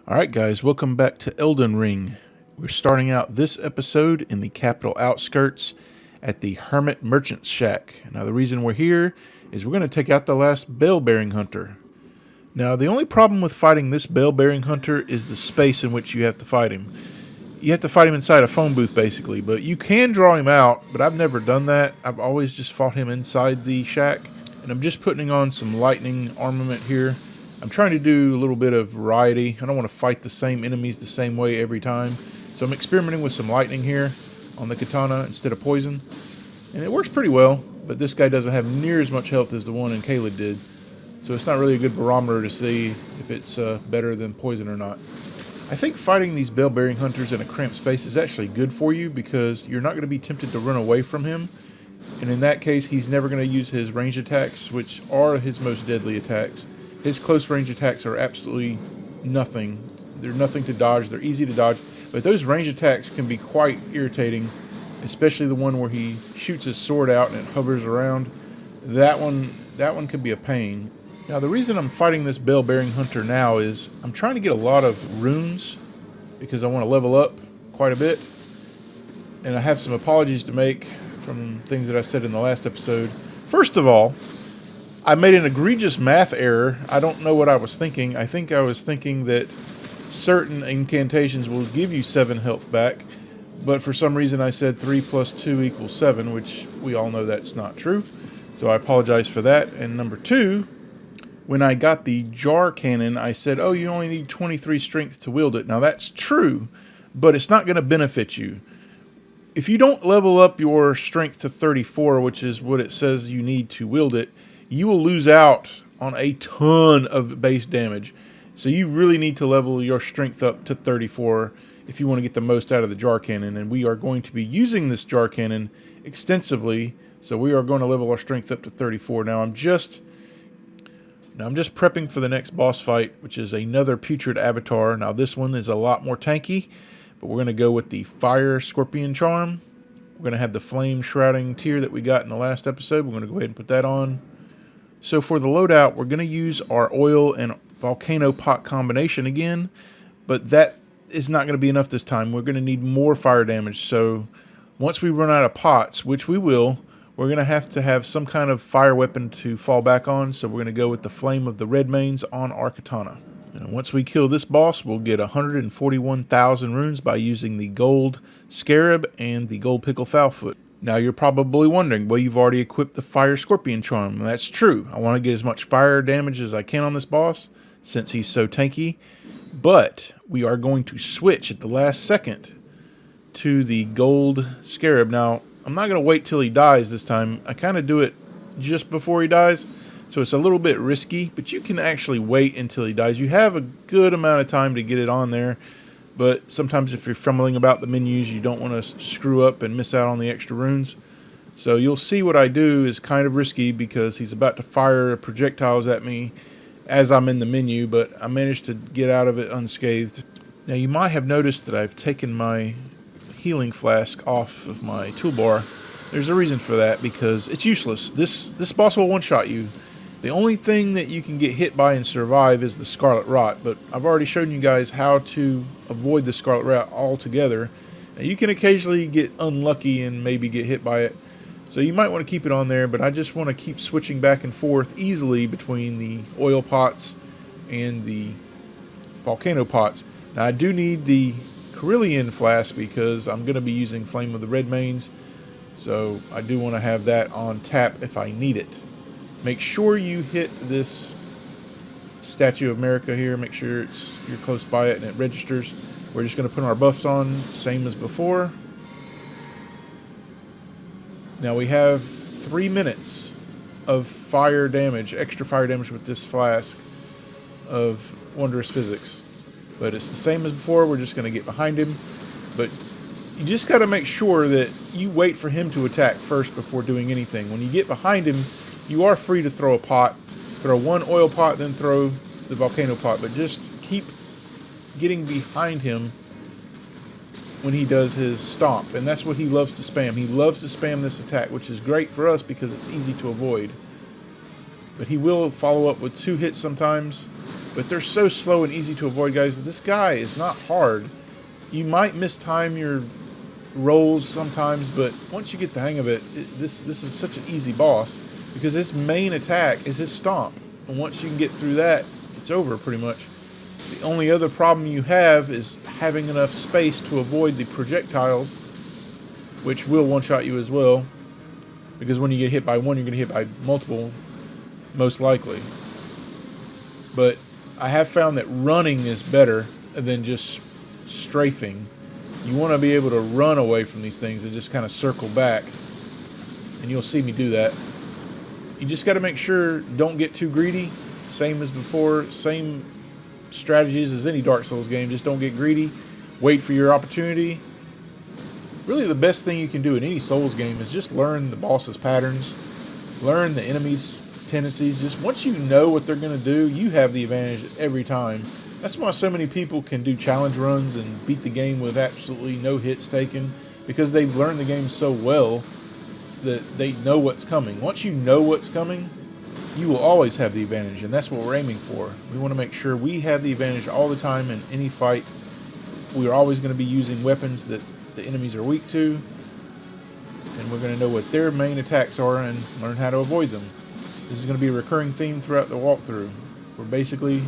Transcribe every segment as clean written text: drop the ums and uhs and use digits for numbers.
Alright guys, welcome back to Elden Ring. We're starting out this episode in the capital outskirts at the Hermit Merchant's Shack. Now the reason we're here is we're going to take out the last bell-bearing hunter. Now the only problem with fighting this bell-bearing hunter is the space in which you have to fight him. You have to fight him inside a phone booth basically, but you can draw him out, but I've never done that. I've always just fought him inside the shack, and I'm just putting on some lightning armament here. I'm trying to do a little bit of variety. I don't want to fight the same enemies the same way every time. So I'm experimenting with some lightning here on the katana instead of poison. And it works pretty well, but this guy doesn't have near as much health as the one in Caelid did. So it's not really a good barometer to see if it's better than poison or not. I think fighting these bell-bearing hunters in a cramped space is actually good for you because you're not going to be tempted to run away from him. And in that case, he's never going to use his range attacks, which are his most deadly attacks. His close range attacks are absolutely nothing. They're nothing to dodge. They're easy to dodge. But those range attacks can be quite irritating, especially the one where he shoots his sword out and it hovers around. That one can be a pain. Now the reason I'm fighting this bell-bearing hunter now is I'm trying to get a lot of runes because I want to level up quite a bit. And I have some apologies to make from things that I said in the last episode. First of all, I made an egregious math error. I don't know what I was thinking. I think I was thinking that certain incantations will give you 7 health back, but for some reason I said 3 plus 2 equals 7, which we all know that's not true. So I apologize for that. And number 2, when I got the jar cannon, I said, oh, you only need 23 strength to wield it. Now that's true, but it's not going to benefit you. If you don't level up your strength to 34, which is what it says you need to wield it, you will lose out on a ton of base damage. So you really need to level your strength up to 34 if you want to get the most out of the jar cannon. And we are going to be using this jar cannon extensively. So we are going to level our strength up to 34. Now I'm just prepping for the next boss fight, which is another Putrid avatar. Now this one is a lot more tanky, but we're going to go with the Fire Scorpion Charm. We're going to have the Flame Shrouding Tear that we got in the last episode. We're going to go ahead and put that on. So for the loadout, we're going to use our oil and volcano pot combination again, but that is not going to be enough this time. We're going to need more fire damage. So once we run out of pots, which we will, we're going to have some kind of fire weapon to fall back on. So we're going to go with the Flame of the Red Manes on our katana. And once we kill this boss, we'll get 141,000 runes by using the gold scarab and the gold pickle foulfoot. Now you're probably wondering, well, you've already equipped the Fire Scorpion Charm. That's true. I want to get as much fire damage as I can on this boss since he's so tanky. But we are going to switch at the last second to the gold scarab. Now, I'm not going to wait till he dies this time. I kind of do it just before he dies. So it's a little bit risky, but you can actually wait until he dies. You have a good amount of time to get it on there. But sometimes if you're fumbling about the menus, you don't want to screw up and miss out on the extra runes. So you'll see what I do is kind of risky because he's about to fire projectiles at me as I'm in the menu, but I managed to get out of it unscathed. Now you might have noticed that I've taken my healing flask off of my toolbar. There's a reason for that because it's useless. This boss will one-shot you. The only thing that you can get hit by and survive is the Scarlet Rot, but I've already shown you guys how to avoid the Scarlet Rot altogether. Now, you can occasionally get unlucky and maybe get hit by it, so you might want to keep it on there, but I just want to keep switching back and forth easily between the oil pots and the volcano pots. Now, I do need the Carillion flask because I'm going to be using Flame of the Red Manes, so I do want to have that on tap if I need it. Make sure you hit this Statue of America here. Make sure you're close by it and it registers. We're just going to put our buffs on, same as before. Now we have 3 minutes of fire damage, extra fire damage with this flask of Wondrous Physics. But it's the same as before. We're just going to get behind him. But you just got to make sure that you wait for him to attack first before doing anything. When you get behind him, you are free to throw a pot. Throw one oil pot, then throw the volcano pot. But just keep getting behind him when he does his stomp. And that's what he loves to spam. He loves to spam this attack, which is great for us because it's easy to avoid. But he will follow up with 2 hits sometimes. But they're so slow and easy to avoid, guys. This guy is not hard. You might mistime your rolls sometimes, but once you get the hang of it, this is such an easy boss because his main attack is his stomp. And once you can get through that, it's over pretty much. The only other problem you have is having enough space to avoid the projectiles, which will one-shot you as well. Because when you get hit by one, you're going to hit by multiple, most likely. But I have found that running is better than just strafing. You want to be able to run away from these things and just kind of circle back. And you'll see me do that. You just got to make sure don't get too greedy. Same as before, same strategies as any Dark Souls game. Just don't get greedy. Wait for your opportunity. Really, the best thing you can do in any Souls game is just learn the boss's patterns, learn the enemy's tendencies. Just once you know what they're going to do, you have the advantage every time. That's why so many people can do challenge runs and beat the game with absolutely no hits taken, because they've learned the game so well that they know what's coming. Once you know what's coming, you will always have the advantage, and that's what we're aiming for. We want to make sure we have the advantage all the time in any fight. We're always going to be using weapons that the enemies are weak to, and we're going to know what their main attacks are and learn how to avoid them. This is going to be a recurring theme throughout the walkthrough. We're basically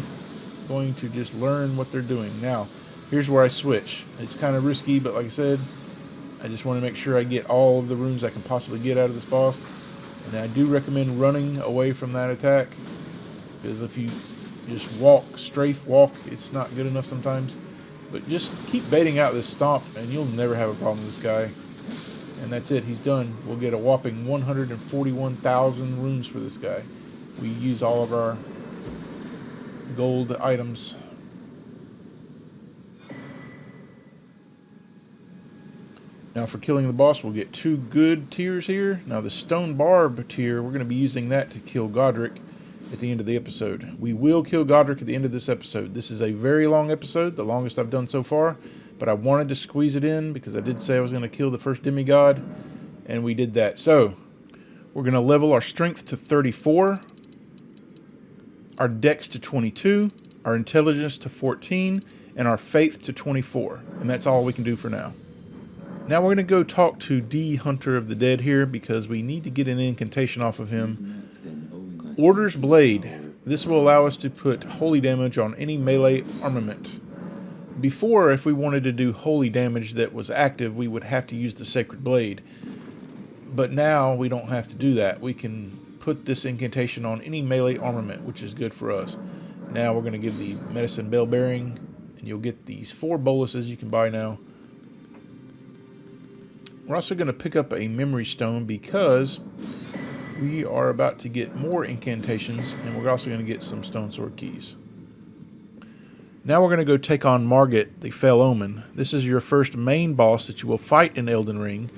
going to just learn what they're doing. Now, here's where I switch. It's kind of risky, but like I said, I just want to make sure I get all of the rooms I can possibly get out of this boss. And I do recommend running away from that attack, because if you just strafe walk, it's not good enough sometimes. But just keep baiting out this stomp, and you'll never have a problem with this guy. And that's it. He's done. We'll get a whopping 141,000 runes for this guy. We use all of our gold items. Now for killing the boss, we'll get 2 good tiers here. Now the stone barb tier, we're going to be using that to kill Godrick at the end of the episode. We will kill Godrick at the end of this episode. This is a very long episode, the longest I've done so far, but I wanted to squeeze it in because I did say I was going to kill the first demigod, and we did that. So we're going to level our strength to 34, our dex to 22, our intelligence to 14, and our faith to 24. And that's all we can do for now. Now we're going to go talk to D Hunter of the Dead here, because we need to get an incantation off of him. Order's Blade. This will allow us to put holy damage on any melee armament. Before, if we wanted to do holy damage that was active, we would have to use the Sacred Blade. But now we don't have to do that. We can put this incantation on any melee armament, which is good for us. Now we're going to give the Medicine Bell Bearing, and you'll get these 4 boluses you can buy now. We're also going to pick up a Memory Stone because we are about to get more incantations, and we're also going to get some Stone Sword Keys. Now we're going to go take on Margit, the Fell Omen. This is your first main boss that you will fight in Elden Ring,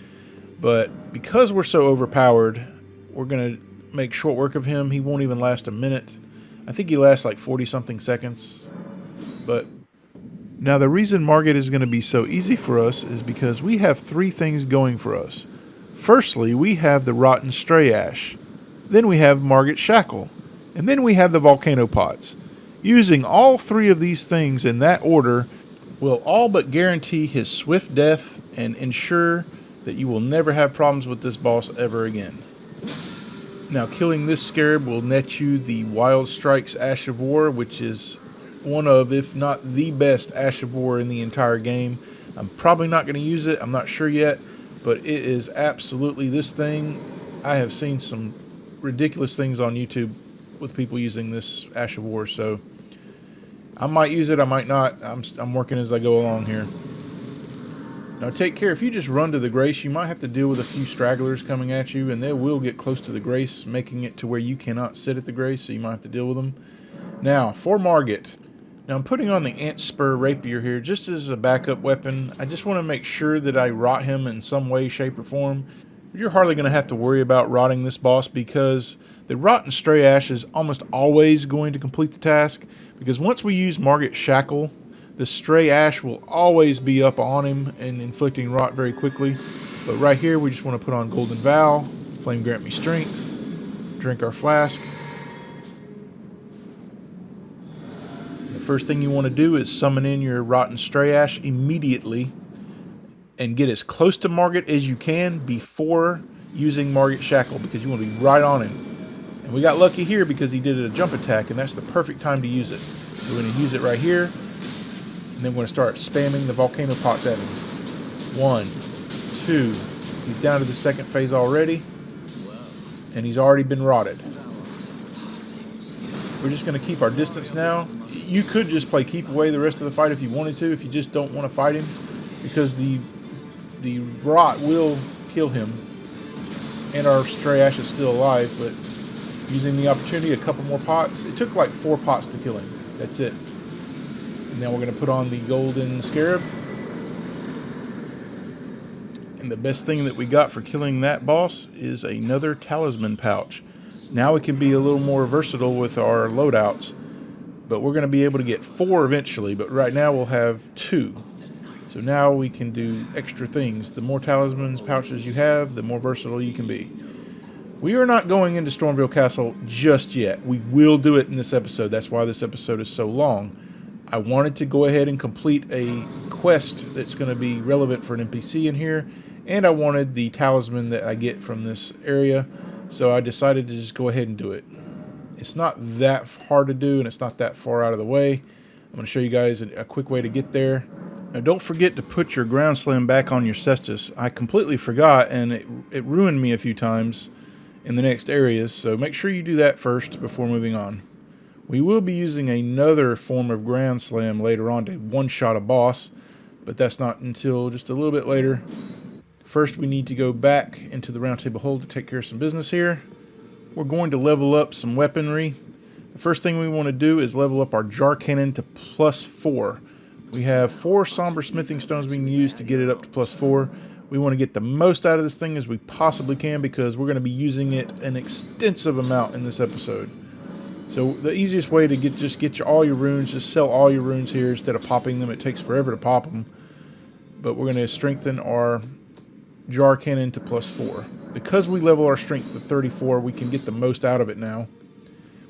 but because we're so overpowered, we're going to make short work of him. He won't even last a minute. I think he lasts like 40-something seconds, but now the reason Margit is going to be so easy for us is because we have 3 things going for us. Firstly, we have the Rotten Stray Ash. Then we have Margit's Shackle. And then we have the Volcano Pots. Using all 3 of these things in that order will all but guarantee his swift death and ensure that you will never have problems with this boss ever again. Now, killing this scarab will net you the Wild Strike's Ash of War, which is one of, if not the best Ash of War in the entire game. I'm probably not going to use it. I'm not sure yet, but it is absolutely this thing. I have seen some ridiculous things on YouTube with people using this Ash of War, so I might use it, I might not. I'm working as I go along here. Now take care. If you just run to the Grace, you might have to deal with a few stragglers coming at you, and they will get close to the Grace, making it to where you cannot sit at the Grace, so you might have to deal with them. Now, for Margit. Now I'm putting on the Ant Spur Rapier here just as a backup weapon. I just want to make sure that I rot him in some way, shape, or form. You're hardly going to have to worry about rotting this boss because the Rotten Stray Ash is almost always going to complete the task, because once we use Margit's Shackle, the Stray Ash will always be up on him and inflicting rot very quickly. But right here we just want to put on Golden Vow, Flame Grant Me Strength, drink our flask. First thing you want to do is summon in your Rotten Stray Ash immediately and get as close to Margit as you can before using Margit Shackle, because you want to be right on him. And we got lucky here because he did a jump attack, and that's the perfect time to use it. So we're going to use it right here, and then we're going to start spamming the volcano pots at him. 1, 2, he's down to the second phase already, and he's already been rotted. We're just going to keep our distance now. You could just play keep away the rest of the fight if you wanted to, if you just don't want to fight him, because the rot will kill him, and our Stray Ash is still alive. But using the opportunity, a couple more pots. It took like 4 pots to kill him. That's it. And now we're going to put on the golden scarab. And the best thing that we got for killing that boss is another talisman pouch. Now we can be a little more versatile with our loadouts, but we're going to be able to get 4 eventually, but right now we'll have 2. So now we can do extra things. The more talismans pouches you have, the more versatile you can be. We are not going into Stormveil Castle just yet. We will do it in this episode. That's why this episode is so long. I wanted to go ahead and complete a quest that's going to be relevant for an NPC in here, and I wanted the talisman that I get from this area, so I decided to just go ahead and do it. It's not that hard to do, and it's not that far out of the way. I'm going to show you guys a quick way to get there. Now, don't forget to put your ground slam back on your cestus. I completely forgot, and it ruined me a few times in the next areas, so make sure you do that first before moving on. We will be using another form of ground slam later on to one-shot a boss, but that's not until just a little bit later. First, we need to go back into the round table hold to take care of some business here. We're going to level up some weaponry. The first thing we want to do is level up our jar cannon to +4. We have 4 somber smithing stones we can use to get it up to +4. We want to get the most out of this thing as we possibly can, because we're going to be using it an extensive amount in this episode. So the easiest way to get all your runes, just sell all your runes here instead of popping them. It takes forever to pop them. But we're going to strengthen our jar cannon to +4. Because we level our strength to 34, we can get the most out of it now.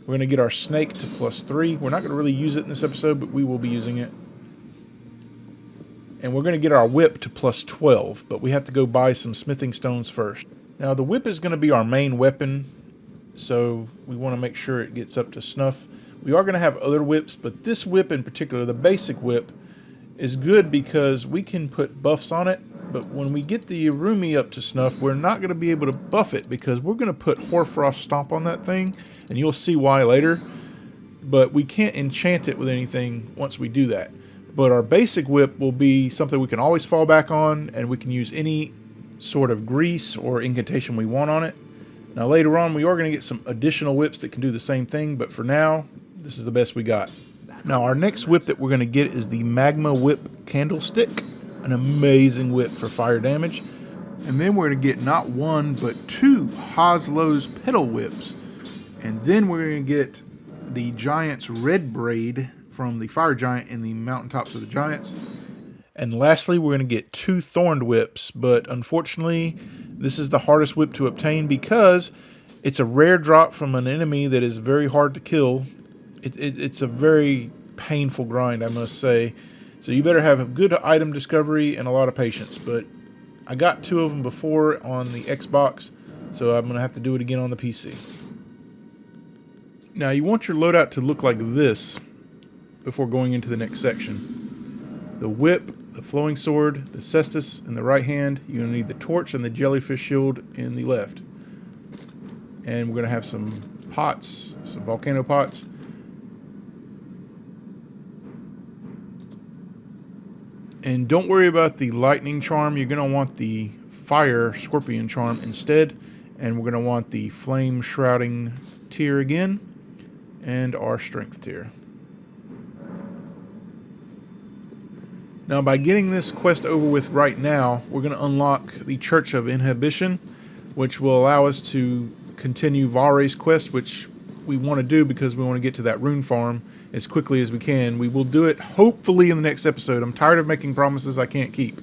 We're going to get our snake to +3. We're not going to really use it in this episode, but we will be using it. And we're going to get our whip to +12, but we have to go buy some smithing stones first. Now, the whip is going to be our main weapon, so we want to make sure it gets up to snuff. We are going to have other whips, but this whip in particular, the basic whip, is good because we can put buffs on it, but when we get the Arumi up to snuff, we're not going to be able to buff it because we're going to put Hoarfrost Stomp on that thing, and you'll see why later. But we can't enchant it with anything once we do that. But our basic whip will be something we can always fall back on, and we can use any sort of grease or incantation we want on it. Now later on, we are going to get some additional whips that can do the same thing, but for now, this is the best we got. Now our next whip that we're going to get is the Magma Whip Candlestick, an amazing whip for fire damage. And then we're going to get not 1, but 2 Hoslow's Petal Whips. And then we're going to get the Giant's Red Braid from the Fire Giant in the Mountaintops of the Giants. And lastly, we're going to get 2 Thorned Whips, but unfortunately, this is the hardest whip to obtain because it's a rare drop from an enemy that is very hard to kill. It's a very painful grind, I must say. So you better have a good item discovery and a lot of patience, but I got 2 of them before on the Xbox, so I'm going to have to do it again on the PC. Now, you want your loadout to look like this before going into the next section. The whip, the flowing sword, the cestus in the right hand. You're going to need the torch and the jellyfish shield in the left. And we're going to have some pots, some volcano pots. And don't worry about the lightning charm. You're going to want the fire scorpion charm instead. And we're going to want the flame shrouding tier again. And our strength tier. Now, by getting this quest over with right now, we're going to unlock the Church of Inhibition, which will allow us to continue Vare's quest, which we want to do because we want to get to that rune farm as quickly as we can. We will do it hopefully in the next episode. I'm tired of making promises I can't keep.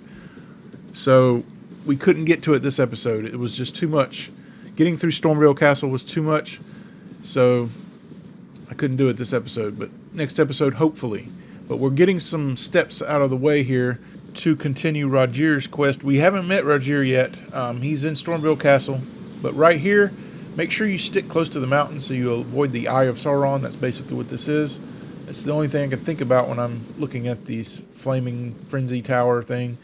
So we couldn't get to it this episode. It was just too much. Getting through Stormveil Castle was too much. So I couldn't do it this episode, but next episode, hopefully. But we're getting some steps out of the way here to continue Roger's quest. We haven't met Roger yet. He's in Stormveil Castle. But right here, make sure you stick close to the mountain so you avoid the Eye of Sauron. That's basically what this is. It's the only thing I can think about when I'm looking at these flaming frenzy tower thing.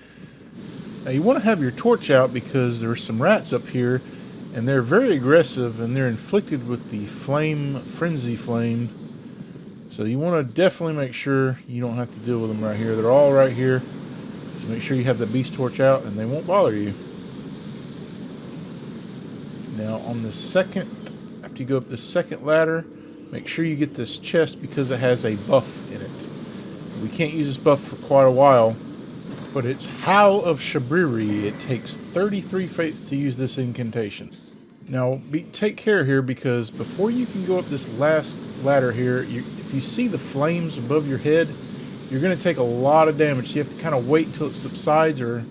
Now you want to have your torch out because there's some rats up here, and they're very aggressive, and they're inflicted with the frenzy flame. So you want to definitely make sure you don't have to deal with them right here. They're all right here. So make sure you have the beast torch out, and they won't bother you. Now on the second, after you go up the second ladder, make sure you get this chest because it has a buff in it. We can't use this buff for quite a while, but it's Howl of Shabriri. It takes 33 faith to use this incantation. Now, take care here because before you can go up this last ladder here, if you see the flames above your head, you're going to take a lot of damage. So you have to kind of wait until it subsides or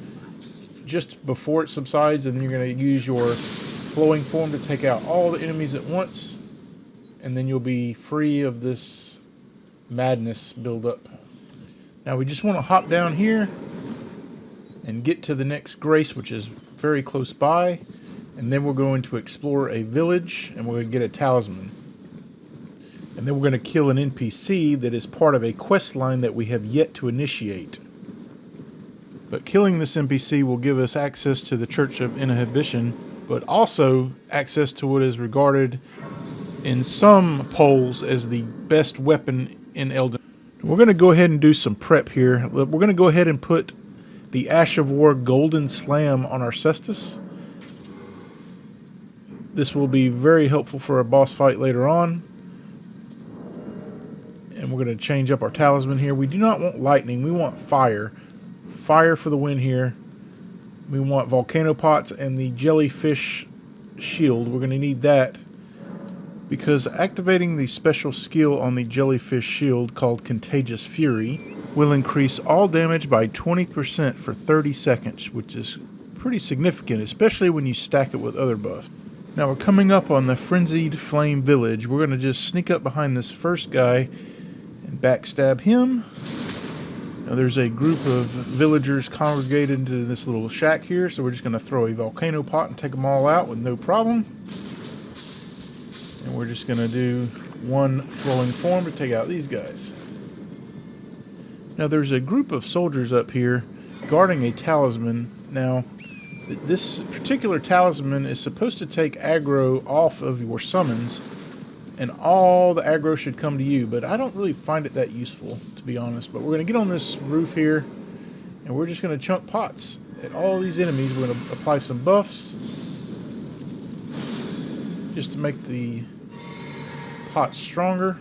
just before it subsides, and then you're going to use your flowing form to take out all the enemies at once, and then you'll be free of this madness buildup. Now we just want to hop down here and get to the next grace, which is very close by. And then we're going to explore a village, and we're going to get a talisman. And then we're going to kill an NPC that is part of a quest line that we have yet to initiate. But killing this NPC will give us access to the Church of Inhibition, but also access to what is regarded in some polls as the best weapon in Elden Ring. We're going to go ahead and do some prep here. We're going to go ahead and put the Ash of War Golden Slam on our Cestus. This will be very helpful for a boss fight later on. And we're going to change up our talisman here. We do not want lightning. We want fire. Fire for the win here. We want volcano pots and the jellyfish shield. We're going to need that because activating the special skill on the jellyfish shield called Contagious Fury will increase all damage by 20% for 30 seconds, which is pretty significant, especially when you stack it with other buffs. Now we're coming up on the Frenzied Flame Village. We're going to just sneak up behind this first guy and backstab him. Now there's a group of villagers congregated into this little shack here, so we're just going to throw a volcano pot and take them all out with no problem. And we're just going to do one flowing form to take out these guys. Now there's a group of soldiers up here guarding a talisman. Now this particular talisman is supposed to take aggro off of your summons, and all the aggro should come to you, but I don't really find it that useful, to be honest. But we're going to get on this roof here, and we're just going to chunk pots at all these enemies. We're going to apply some buffs just to make the pots stronger.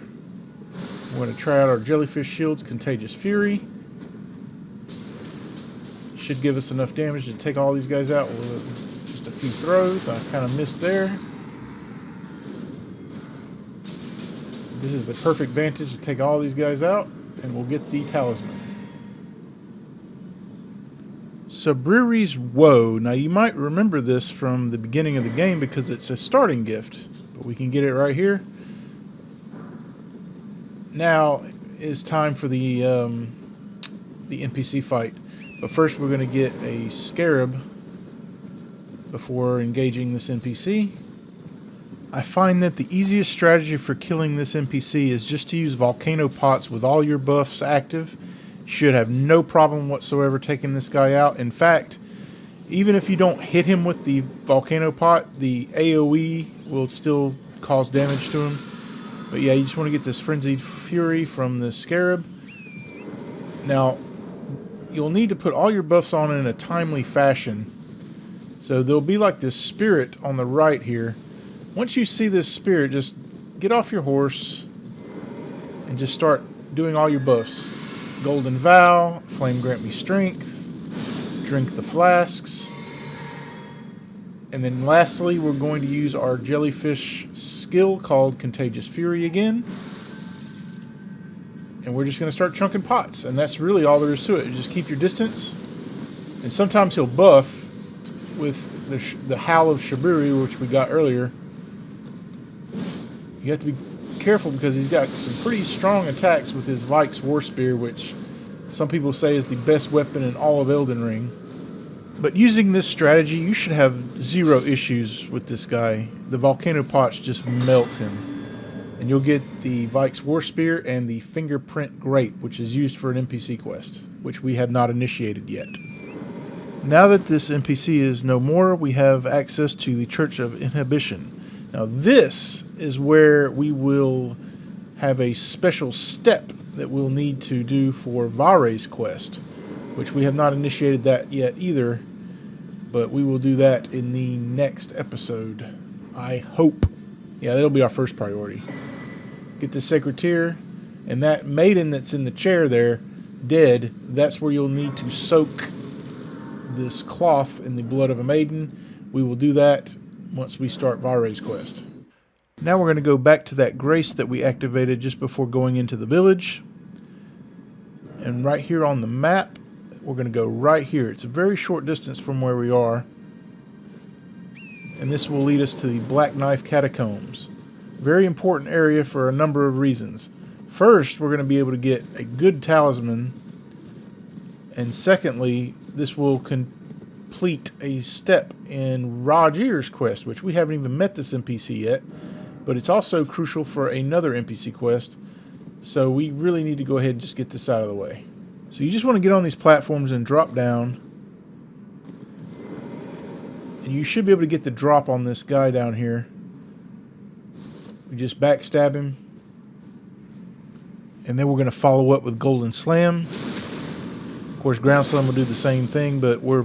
We're going to try out our jellyfish shields, Contagious Fury. Should give us enough damage to take all these guys out with just a few throws. I kind of missed there. This is the perfect vantage to take all these guys out, and we'll get the talisman. Shabriri's Woe. Now you might remember this from the beginning of the game because it's a starting gift, but we can get it right here. Now is time for the NPC fight. But first we're going to get a scarab before engaging this NPC. I find that the easiest strategy for killing this NPC is just to use volcano pots with all your buffs active. You should have no problem whatsoever taking this guy out. In fact, even if you don't hit him with the volcano pot, the AoE will still cause damage to him. But yeah, you just want to get this Frenzied Fury from the scarab. Now, you'll need to put all your buffs on in a timely fashion. So there'll be like this spirit on the right here. Once you see this spirit, just get off your horse and just start doing all your buffs. Golden Vow, Flame Grant Me Strength, Drink the Flasks. And then lastly, we're going to use our jellyfish skill called Contagious Fury again. And we're just going to start chunking pots. And that's really all there is to it. You just keep your distance. And sometimes he'll buff with the Howl of Shabriri, which we got earlier. You have to be careful because he's got some pretty strong attacks with his Vike's War Spear, which some people say is the best weapon in all of Elden Ring. But using this strategy, you should have zero issues with this guy. The volcano pots just melt him. And you'll get the Vike's War Spear and the Fingerprint Grape, which is used for an NPC quest, which we have not initiated yet. Now that this NPC is no more, we have access to the Church of Inhibition. Now this is where we will have a special step that we'll need to do for Vare's quest, which we have not initiated that yet either, but we will do that in the next episode, I hope. Yeah, that'll be our first priority. Get the Sacred Tear, and that maiden that's in the chair there, dead, that's where you'll need to soak this cloth in the blood of a maiden. We will do that once we start Vare's quest. Now we're going to go back to that grace that we activated just before going into the village. And right here on the map, we're going to go right here. It's a very short distance from where we are. And this will lead us to the Black Knife Catacombs. Very important area for a number of reasons. First, we're going to be able to get a good talisman. And secondly, this will complete a step in Roger's quest, which we haven't even met this NPC yet. But it's also crucial for another NPC quest. So we really need to go ahead and just get this out of the way. So you just want to get on these platforms and drop down. And you should be able to get the drop on this guy down here. We just backstab him. And then we're going to follow up with Golden Slam. Of course, Ground Slam will do the same thing, but we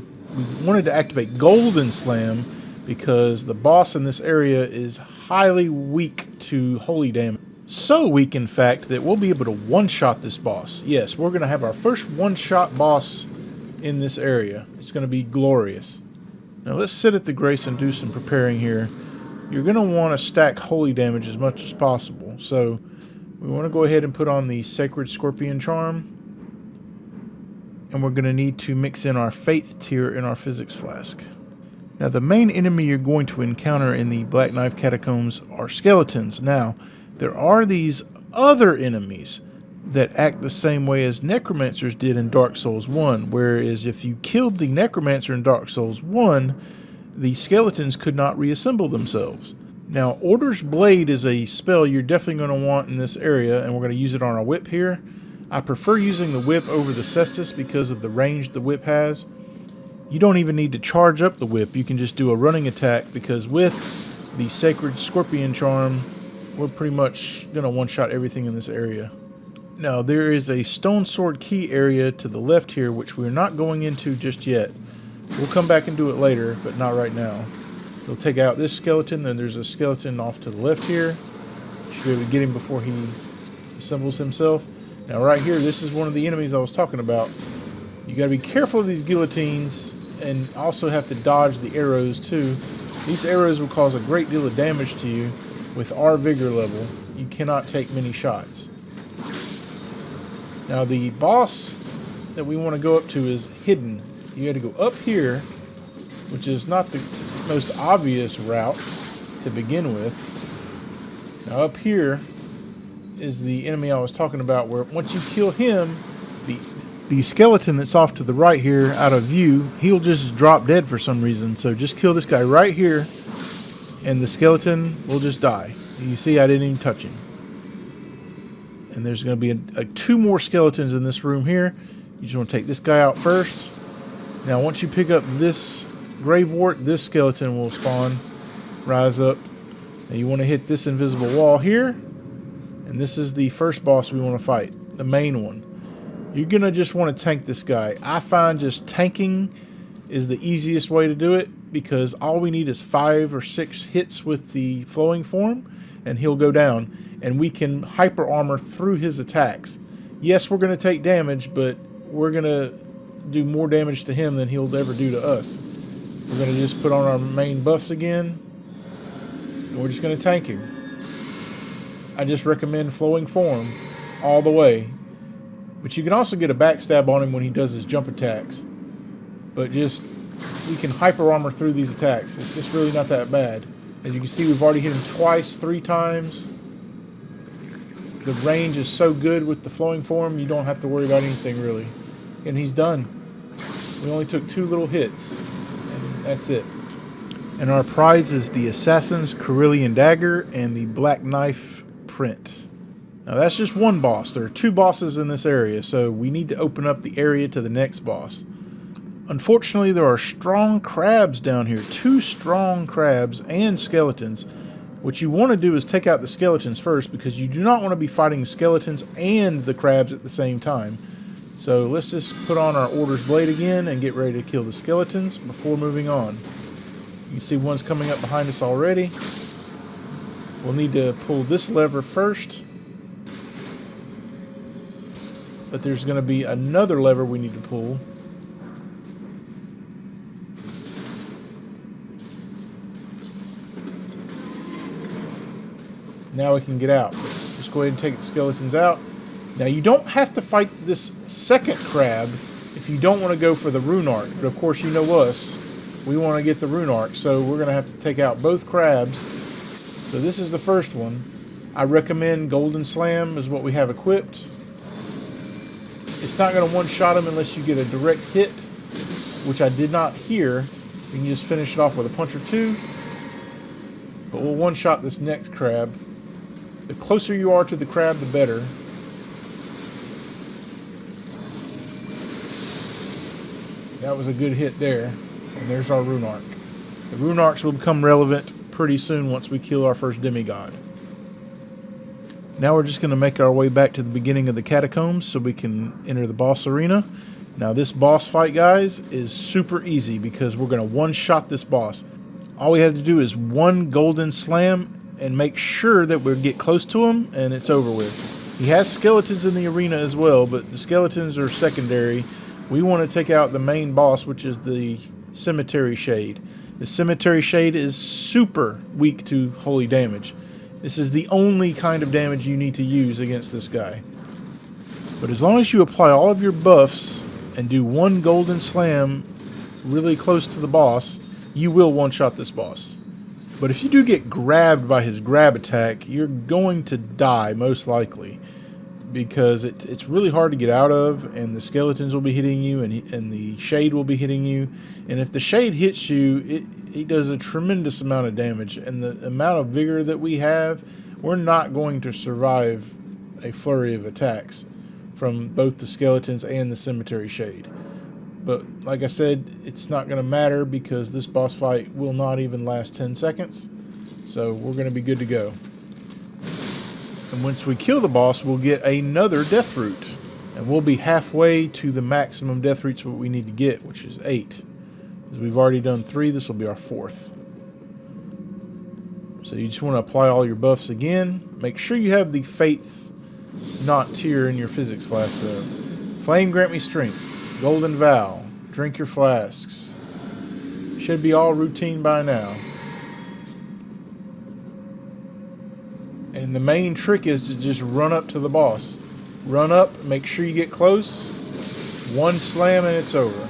wanted to activate Golden Slam because the boss in this area is highly weak to holy damage. So weak, in fact, that we'll be able to one-shot this boss. Yes, we're going to have our first one-shot boss in this area. It's going to be glorious. Now let's sit at the grace and do some preparing here. You're going to want to stack holy damage as much as possible. So we want to go ahead and put on the Sacred Scorpion Charm. And we're going to need to mix in our Faith Tier in our Physics Flask. Now the main enemy you're going to encounter in the Black Knife Catacombs are skeletons. Now, there are these other enemies that act the same way as Necromancers did in Dark Souls 1, whereas if you killed the Necromancer in Dark Souls 1, the skeletons could not reassemble themselves. Now, Order's Blade is a spell you're definitely going to want in this area, and we're going to use it on our whip here. I prefer using the whip over the cestus because of the range the whip has. You don't even need to charge up the whip. You can just do a running attack because with the Sacred Scorpion Charm, we're pretty much going to one-shot everything in this area. Now, there is a Stone Sword Key area to the left here, which we're not going into just yet. We'll come back and do it later, but not right now. We'll take out this skeleton, then there's a skeleton off to the left here. Should be able to get him before he assembles himself. Now, right here, this is one of the enemies I was talking about. You got to be careful of these guillotines and also have to dodge the arrows, too. These arrows will cause a great deal of damage to you. With our vigor level, you cannot take many shots. Now the boss that we want to go up to is hidden. You got to go up here, which is not the most obvious route to begin with. Now up here is the enemy I was talking about, where once you kill him, the skeleton that's off to the right here out of view, he'll just drop dead for some reason. So just kill this guy right here, and the skeleton will just die. You see, I didn't even touch him. And there's going to be two more skeletons in this room here. You just want to take this guy out first. Now, once you pick up this Gravewort, this skeleton will spawn, rise up. Now, you want to hit this invisible wall here. And this is the first boss we want to fight, the main one. You're going to just want to tank this guy. I find just tanking is the easiest way to do it, because all we need is 5 or 6 hits with the flowing form and he'll go down, and we can hyper armor through his attacks. Yes, we're going to take damage, but we're going to do more damage to him than he'll ever do to us. We're going to just put on our main buffs again, and we're just going to tank him. I just recommend flowing form all the way, but you can also get a backstab on him when he does his jump attacks. But just, we can hyper armor through these attacks. It's just really not that bad. As you can see, we've already hit him twice, 3 times. The range is so good with the flowing form, you don't have to worry about anything really. And he's done. We only took 2 little hits, and that's it. And our prize is the Assassin's Carillion Dagger and the Black Knife print. Now that's just one boss. There are 2 bosses in this area, so we need to open up the area to the next boss. Unfortunately, there are strong crabs down here. 2 strong crabs and skeletons. What you want to do is take out the skeletons first, because you do not want to be fighting skeletons and the crabs at the same time. So let's just put on our Order's Blade again and get ready to kill the skeletons before moving on. You can see one's coming up behind us already. We'll need to pull this lever first. But there's going to be another lever we need to pull. Now we can get out. Just go ahead and take the skeletons out. Now you don't have to fight this second crab if you don't want to go for the rune arc. But of course you know us. We want to get the rune arc. So we're going to have to take out both crabs. So this is the first one. I recommend Golden Slam is what we have equipped. It's not going to one-shot him unless you get a direct hit, which I did not hear. You can just finish it off with a punch or 2. But we'll one-shot this next crab. The closer you are to the crab, the better. That was a good hit there. And there's our rune arc. The rune arcs will become relevant pretty soon once we kill our first demigod. Now we're just going to make our way back to the beginning of the Catacombs so we can enter the boss arena. Now this boss fight, guys, is super easy because we're going to one-shot this boss. All we have to do is 1 Golden Slam and make sure that we get close to him and it's over with. He has skeletons in the arena as well, but the skeletons are secondary. We want to take out the main boss, which is the Cemetery Shade. The Cemetery Shade is super weak to holy damage. This is the only kind of damage you need to use against this guy. But as long as you apply all of your buffs and do 1 Golden Slam really close to the boss, you will one-shot this boss. But if you do get grabbed by his grab attack, you're going to die, most likely. Because it's really hard to get out of, and the skeletons will be hitting you, and the shade will be hitting you. And if the shade hits you, it does a tremendous amount of damage. And the amount of vigor that we have, we're not going to survive a flurry of attacks from both the skeletons and the cemetery shade. But like I said, it's not going to matter because this boss fight will not even last 10 seconds. So we're going to be good to go. And once we kill the boss, we'll get another death root. And we'll be halfway to the maximum death roots what we need to get, which is 8. As we've already done 3, this will be our 4th. So you just want to apply all your buffs again. Make sure you have the Faith not tier in your physics flask though. Flame grant me strength. Golden Vow. Drink your flasks. Should be all routine by now. And the main trick is to just run up to the boss. Run up, make sure you get close. 1 slam and it's over.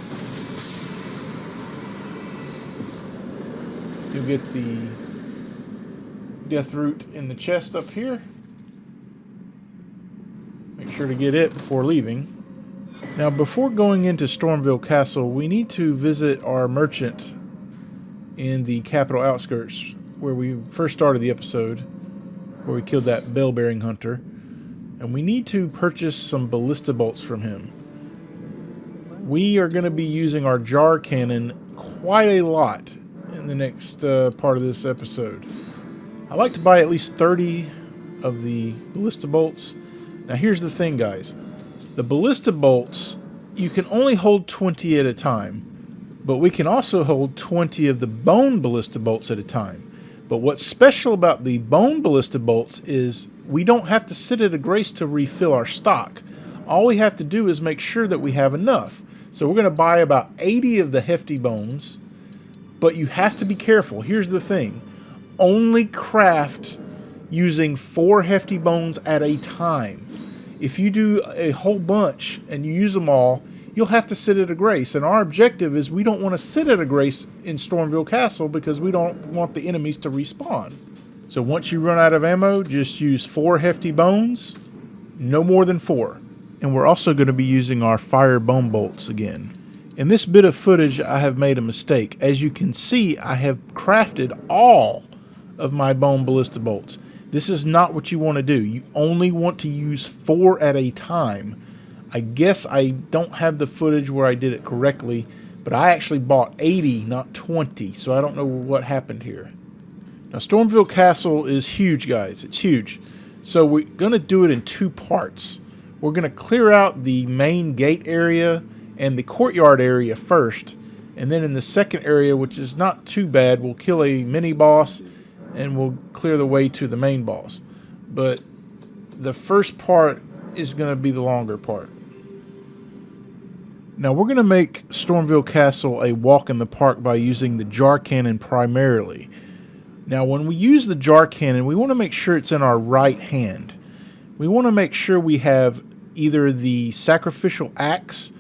You'll get the death root in the chest up here. Make sure to get it before leaving. Now, before going into Stormveil Castle, we need to visit our merchant in the capital outskirts, where we first started the episode, where we killed that bell-bearing hunter. And we need to purchase some Ballista Bolts from him. We are going to be using our jar cannon quite a lot in the next part of this episode. I like to buy at least 30 of the Ballista Bolts. Now, here's the thing, guys. The Ballista Bolts, you can only hold 20 at a time, but we can also hold 20 of the Bone Ballista Bolts at a time. But what's special about the Bone Ballista Bolts is we don't have to sit at a grace to refill our stock. All we have to do is make sure that we have enough. So we're going to buy about 80 of the hefty bones, but you have to be careful. Here's the thing. Only craft using 4 hefty bones at a time. If you do a whole bunch and you use them all, you'll have to sit at a grace. And our objective is we don't want to sit at a grace in Stormveil Castle because we don't want the enemies to respawn. So once you run out of ammo, just use 4 hefty bones, no more than 4. And we're also going to be using our fire bone bolts again. In this bit of footage, I have made a mistake. As you can see, I have crafted all of my bone ballista bolts. This is not what you want to do. You only want to use 4 at a time. I guess I don't have the footage where I did it correctly, but I actually bought 80, not 20, so I don't know what happened here. Now, Stormveil Castle is huge, guys. It's huge. So we're going to do it in 2 parts. We're going to clear out the main gate area and the courtyard area first. And then in the second area, which is not too bad, we'll kill a mini-boss and we'll clear the way to the main boss. But the first part is going to be the longer part. Now, we're going to make Stormveil Castle a walk in the park by using the jar cannon primarily. Now, when we use the jar cannon, we want to make sure it's in our right hand. We want to make sure we have either the sacrificial axe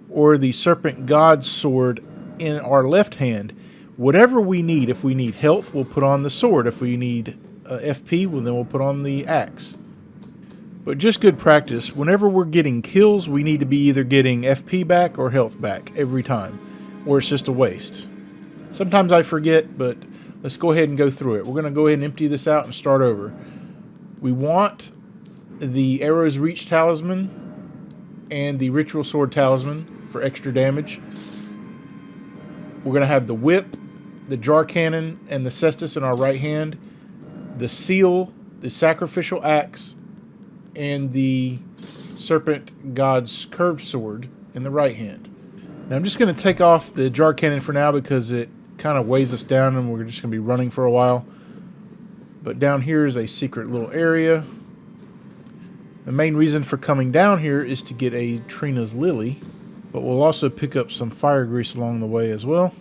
or the serpent god sword in our left hand. Whatever we need. If we need health, we'll put on the sword. If we need FP, well, then we'll put on the axe. But just good practice. Whenever we're getting kills, we need to be either getting FP back or health back every time, or it's just a waste. Sometimes I forget, but let's go ahead and go through it. We're going to go ahead and empty this out and start over. We want the Arrow's Reach Talisman and the Ritual Sword Talisman for extra damage. We're going to have the Whip, the Jar Cannon, and the Cestus in our right hand. The Seal, the Sacrificial Axe, and the Serpent God's Curved Sword in the right hand. Now I'm just going to take off the Jar Cannon for now because it kind of weighs us down and we're just going to be running for a while. But down here is a secret little area. The main reason for coming down here is to get a Trina's Lily, but we'll also pick up some fire grease along the way as well.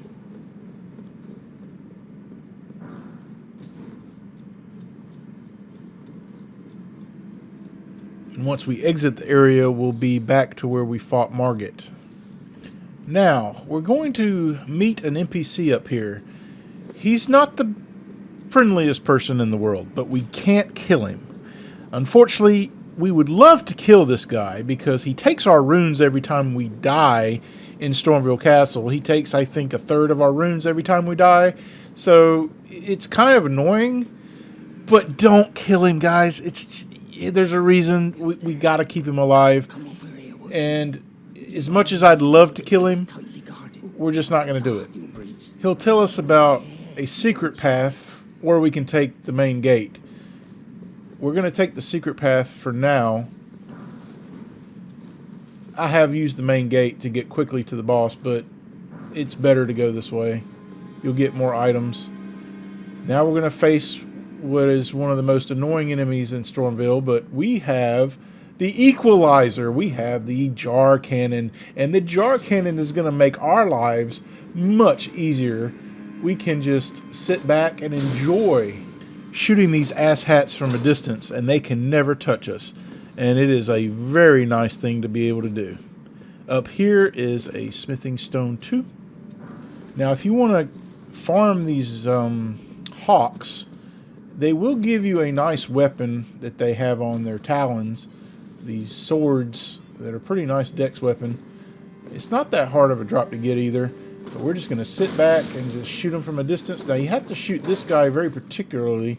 And once we exit the area, we'll be back to where we fought Margit. Now, we're going to meet an NPC up here. He's not the friendliest person in the world, but we can't kill him. Unfortunately, we would love to kill this guy because he takes our runes every time we die in Stormveil Castle. He takes, I think, 1/3 of our runes every time we die. So it's kind of annoying, but don't kill him, guys. There's a reason we got to keep him alive. And as much as I'd love to kill him, we're just not going to do it. He'll tell us about a secret path where we can take the main gate. We're going to take the secret path for now. I have used the main gate to get quickly to the boss, but it's better to go this way. You'll get more items. Now we're going to face what is one of the most annoying enemies in Stormveil, but we have the Equalizer. We have the Jar Cannon, and the Jar Cannon is going to make our lives much easier. We can just sit back and enjoy shooting these asshats from a distance, and they can never touch us. And it is a very nice thing to be able to do. Up here is a smithing stone 2. Now, if you want to farm these hawks, they will give you a nice weapon that they have on their talons. These swords that are pretty nice dex weapon. It's not that hard of a drop to get either. But we're just going to sit back and just shoot them from a distance. Now, you have to shoot this guy very particularly.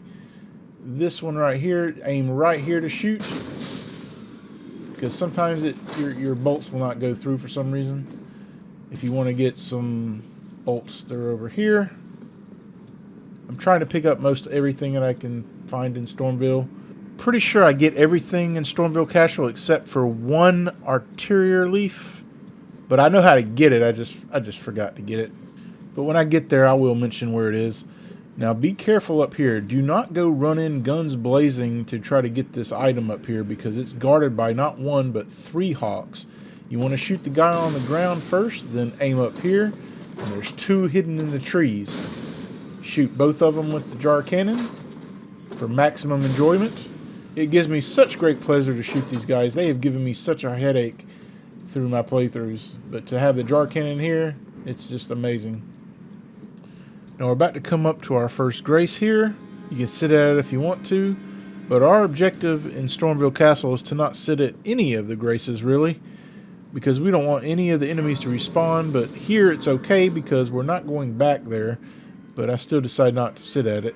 This one right here, aim right here to shoot. Because sometimes your bolts will not go through for some reason. If you want to get some bolts, they're over here. I'm trying to pick up most everything that I can find in Stormveil. Pretty sure I get everything in Stormveil Castle except for one arterial leaf. But I know how to get it. I just forgot to get it. But when I get there, I will mention where it is. Now, be careful up here. Do not go run in guns blazing to try to get this item up here because it's guarded by not 1 but 3 hawks. You want to shoot the guy on the ground first, then aim up here. And there's 2 hidden in the trees. Shoot both of them with the jar cannon for maximum enjoyment. It gives me such great pleasure to shoot these guys. They have given me such a headache through my playthroughs, but to have the jar cannon here, it's just amazing. Now we're about to come up to our first grace here. You can sit at it if you want to, but our objective in Stormveil Castle is to not sit at any of the graces, really, because we don't want any of the enemies to respawn. But here it's okay because we're not going back there, but I still decide not to sit at it.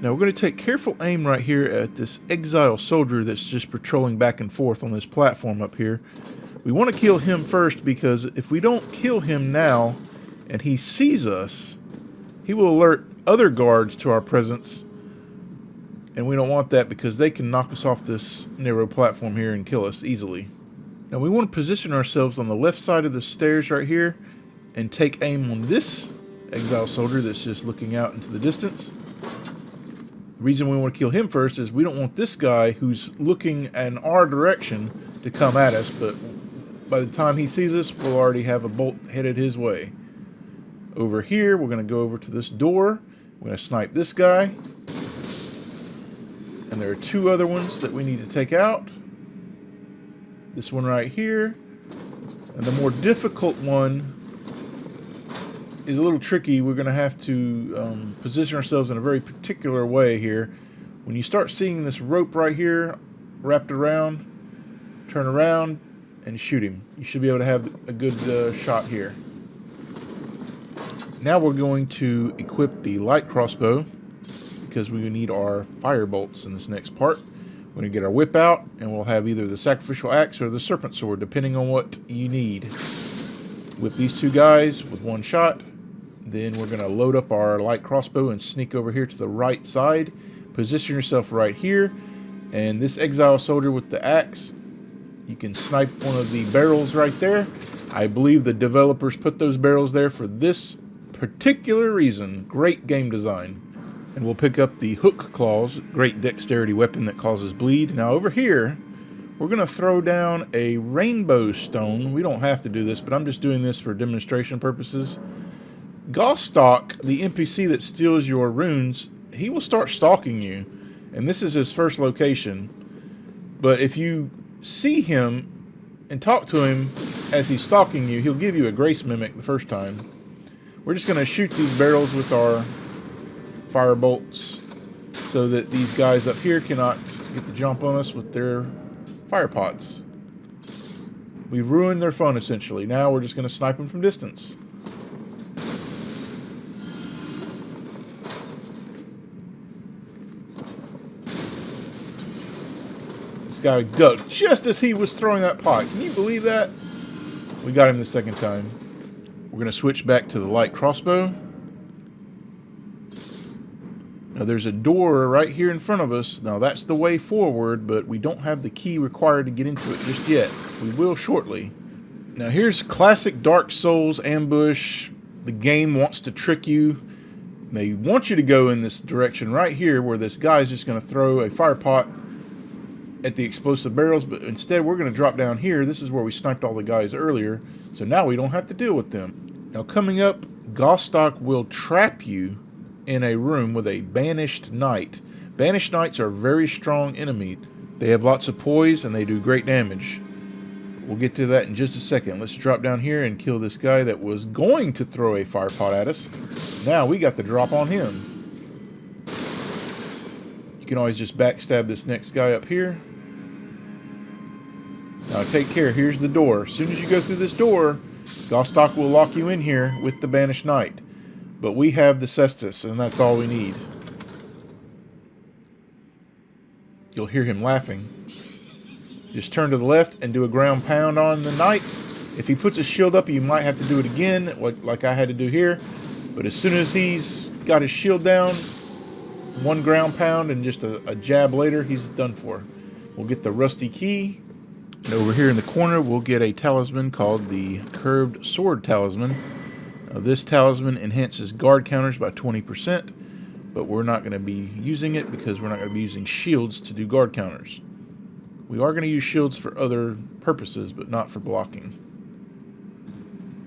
Now we're going to take careful aim right here at this exile soldier that's just patrolling back and forth on this platform up here. We want to kill him first, because if we don't kill him now and he sees us, he will alert other guards to our presence, and we don't want that because they can knock us off this narrow platform here and kill us easily. Now we want to position ourselves on the left side of the stairs right here and take aim on this exile soldier that's just looking out into the distance. The reason we want to kill him first is we don't want this guy who's looking in our direction to come at us, but by the time he sees us, we'll already have a bolt headed his way. Over here, we're going to go over to this door. We're going to snipe this guy. And there are two other ones that we need to take out. This one right here. And the more difficult one is a little tricky. We're going to have to position ourselves in a very particular way here. When you start seeing this rope right here wrapped around, turn around and shoot him. You should be able to have a good shot here. Now we're going to equip the light crossbow, because we need our fire bolts in this next part. We're going to get our whip out, and we'll have either the sacrificial axe or the serpent sword, depending on what you need. Whip these two guys with one shot. Then we're going to load up our light crossbow and sneak over here to the right side. Position yourself right here. And this exile soldier with the axe, you can snipe one of the barrels right there. I believe the developers put those barrels there for this particular reason. Great game design. And we'll pick up the hook claws, great dexterity weapon that causes bleed. Now over here, we're going to throw down a rainbow stone. We don't have to do this, but I'm just doing this for demonstration purposes. Gostock, the NPC that steals your runes, he will start stalking you. And this is his first location. But if you see him and talk to him as he's stalking you, he'll give you a grace mimic the first time. We're just going to shoot these barrels with our fire bolts so that these guys up here cannot get the jump on us with their fire pots. We've ruined their fun, essentially. Now we're just going to snipe them from distance. This guy ducked just as he was throwing that pot. Can you believe that? We got him the second time. We're going to switch back to the light crossbow. Now there's a door right here in front of us. Now that's the way forward, but we don't have the key required to get into it just yet. We will shortly. Now here's classic Dark Souls ambush. The game wants to trick you. They want you to go in this direction right here where this guy's just going to throw a fire pot at the explosive barrels, but instead we're going to drop down here. This is where we sniped all the guys earlier, so now we don't have to deal with them. Now coming up, Gostock will trap you in a room with a banished knight. Banished knights are very strong enemies. They have lots of poise and they do great damage. We'll get to that in just a second. Let's drop down here and kill this guy that was going to throw a fire pot at us. Now we got the drop on him. You can always just backstab this next guy up here. Now take care, here's the door. As soon as you go through this door, Gostock will lock you in here with the banished knight. But we have the cestus, and that's all we need. You'll hear him laughing. Just turn to the left and do a ground pound on the knight. If he puts his shield up, you might have to do it again, like I had to do here. But as soon as he's got his shield down, one ground pound and just a jab later, he's done for. We'll get the rusty key. And over here in the corner, we'll get a talisman called the Curved Sword Talisman. Now, this talisman enhances guard counters by 20%, but we're not going to be using it because we're not going to be using shields to do guard counters. We are going to use shields for other purposes, but not for blocking.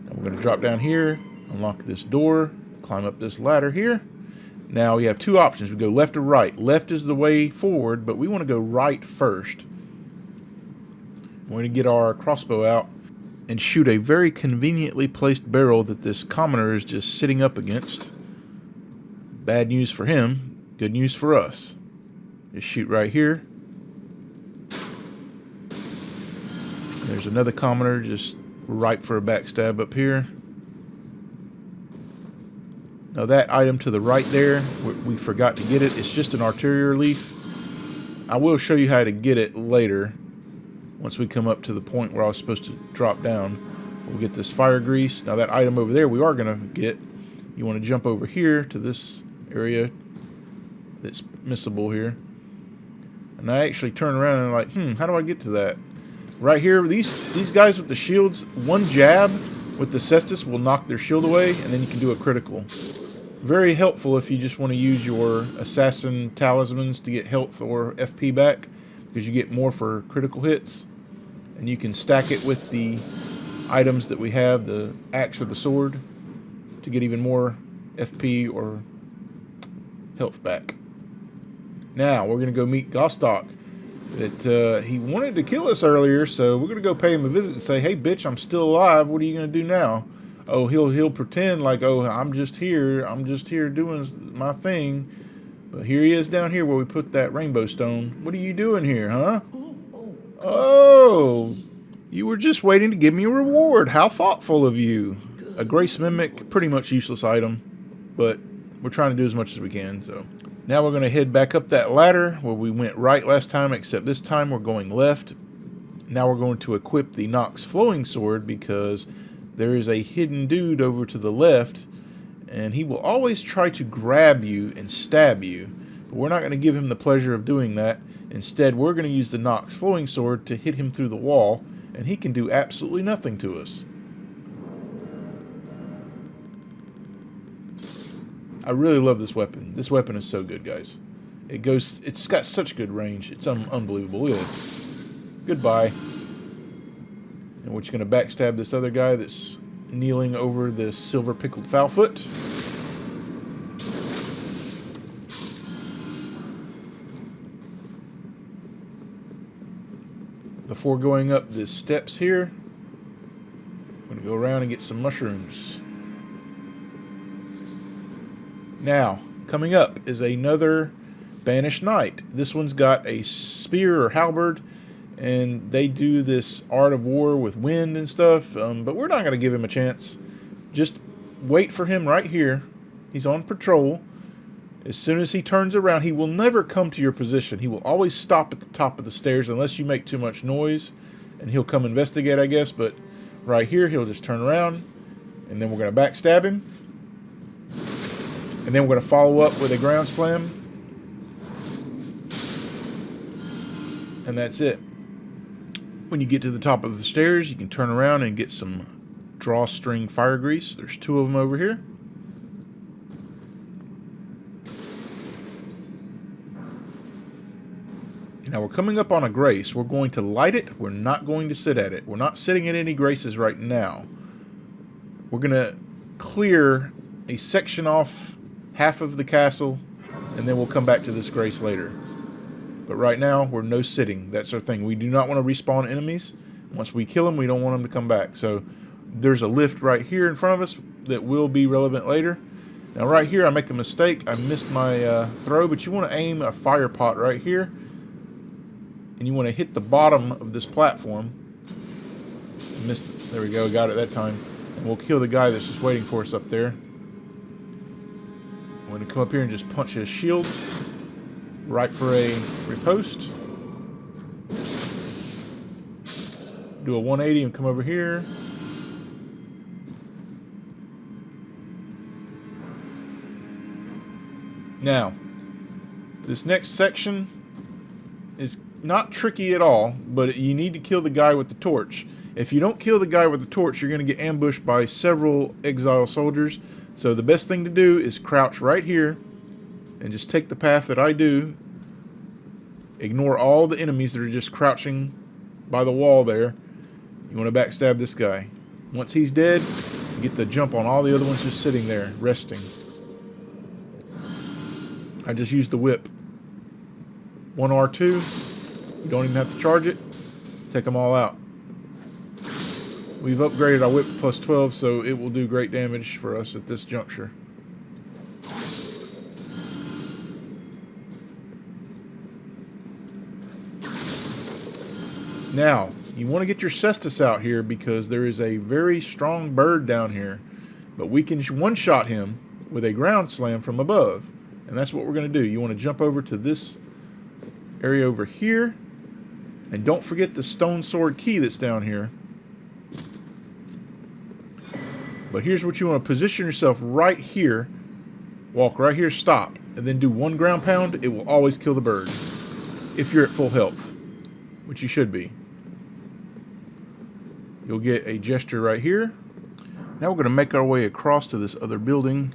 Now we're going to drop down here, unlock this door, climb up this ladder here. Now we have two options. We go left or right. Left is the way forward, but we want to go right first. We're going to get our crossbow out and shoot a very conveniently placed barrel that this commoner is just sitting up against. Bad news for him, good news for us. Just shoot right here. There's another commoner just ripe for a backstab up here. Now that item to the right there, we forgot to get it. It's just an arterial leaf. I will show you how to get it later. Once we come up to the point where I was supposed to drop down, we'll get this fire grease. Now that item over there we are going to get. You want to jump over here to this area that's missable here. And I actually turn around and I'm like, how do I get to that? Right here, these guys with the shields, one jab with the cestus will knock their shield away, and then you can do a critical. Very helpful if you just want to use your assassin talismans to get health or FP back, because you get more for critical hits. And you can stack it with the items that we have, the axe or the sword, to get even more FP or health back. Now, we're going to go meet Godrick. He wanted to kill us earlier, so we're going to go pay him a visit and say, hey, bitch, I'm still alive. What are you going to do now? Oh, he'll pretend like, oh, I'm just here doing my thing. But here he is down here where we put that rainbow stone. What are you doing here, huh? Oh, you were just waiting to give me a reward. How thoughtful of you. A Grace Mimic, pretty much useless item, but we're trying to do as much as we can, so. Now we're going to head back up that ladder where we went right last time, except this time we're going left. Now we're going to equip the Nox Flowing Sword because there is a hidden dude over to the left, and he will always try to grab you and stab you. But we're not going to give him the pleasure of doing that. Instead, we're going to use the Nox Flowing Sword to hit him through the wall, and he can do absolutely nothing to us. I really love this weapon. This weapon is so good, guys. It's got such good range. It's unbelievable. Look at this. Goodbye. And we're just going to backstab this other guy that's kneeling over this silver pickled foulfoot. Before going up the steps here, I'm going to go around and get some mushrooms. Now, coming up is another Banished Knight. This one's got a spear or halberd, and they do this art of war with wind and stuff, but we're not going to give him a chance. Just wait for him right here. He's on patrol. As soon as he turns around, he will never come to your position. He will always stop at the top of the stairs unless you make too much noise, and he'll come investigate, I guess, but right here, he'll just turn around, and then we're going to backstab him. And then we're going to follow up with a ground slam. And that's it. When you get to the top of the stairs, you can turn around and get some drawstring fire grease. There's 2 of them over here. Now we're coming up on a grace. We're going to light it. We're not going to sit at it. We're not sitting at any graces right now. We're going to clear a section off half of the castle, and then we'll come back to this grace later. But right now, we're no sitting. That's our thing. We do not want to respawn enemies. Once we kill them, we don't want them to come back. So there's a lift right here in front of us that will be relevant later. Now right here, I make a mistake. I missed my throw, but you want to aim a fire pot right here. And you want to hit the bottom of this platform. Missed it. There we go. Got it that time. And we'll kill the guy that's just waiting for us up there. I'm going to come up here and just punch his shield. Right for a riposte. Do a 180 and come over here. Now, this next section is not tricky at all, but you need to kill the guy with the torch. If you don't kill the guy with the torch, you're going to get ambushed by several exile soldiers. So the best thing to do is crouch right here and just take the path that I do. Ignore all the enemies that are just crouching by the wall there. You want to backstab this guy. Once he's dead, you get the jump on all the other ones just sitting there, resting. I just used the whip. 1 R2. You don't even have to charge it. Take them all out. We've upgraded our whip to +12, so it will do great damage for us at this juncture. Now, you want to get your cestus out here because there is a very strong bird down here. But we can one-shot him with a ground slam from above. And that's what we're going to do. You want to jump over to this area over here. And don't forget the stone sword key that's down here. But here's what you want to position yourself right here. Walk right here, stop. And then do one ground pound. It will always kill the bird. If you're at full health. Which you should be. You'll get a gesture right here. Now we're going to make our way across to this other building.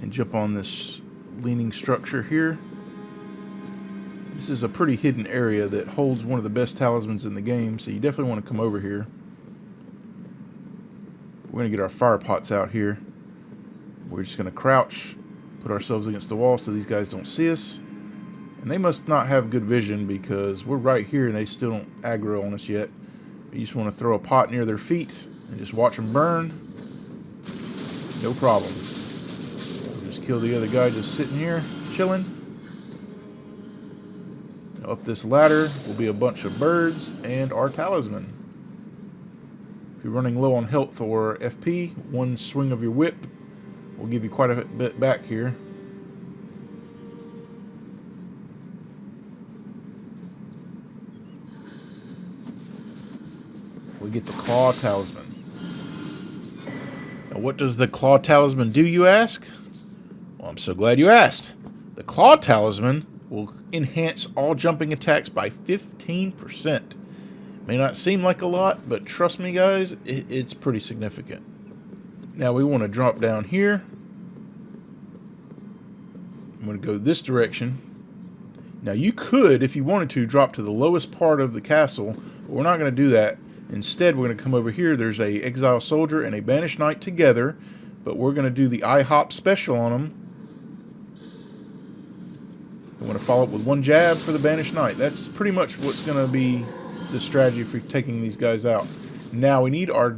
And jump on this leaning structure here. This is a pretty hidden area that holds one of the best talismans in the game. So you definitely want to come over here. We're going to get our fire pots out here. We're just going to crouch, put ourselves against the wall so these guys don't see us. And they must not have good vision because we're right here and they still don't aggro on us yet. You just want to throw a pot near their feet and just watch them burn. No problem. We'll just kill the other guy just sitting here, chilling. Now up this ladder will be a bunch of birds and our talisman. If you're running low on health or FP, one swing of your whip will give you quite a bit back here. We get the Claw Talisman. Now what does the Claw Talisman do, you ask? Well, I'm so glad you asked. The Claw Talisman will enhance all jumping attacks by 15%. May not seem like a lot, but trust me guys, it's pretty significant. Now we want to drop down here. I'm going to go this direction. Now you could, if you wanted to, drop to the lowest part of the castle, but we're not going to do that. Instead, we're going to come over here. There's a Exile Soldier and a Banished Knight together, but we're going to do the IHOP special on them. I'm going to follow up with one jab for the Banished Knight. That's pretty much what's going to be the strategy for taking these guys out. Now we need our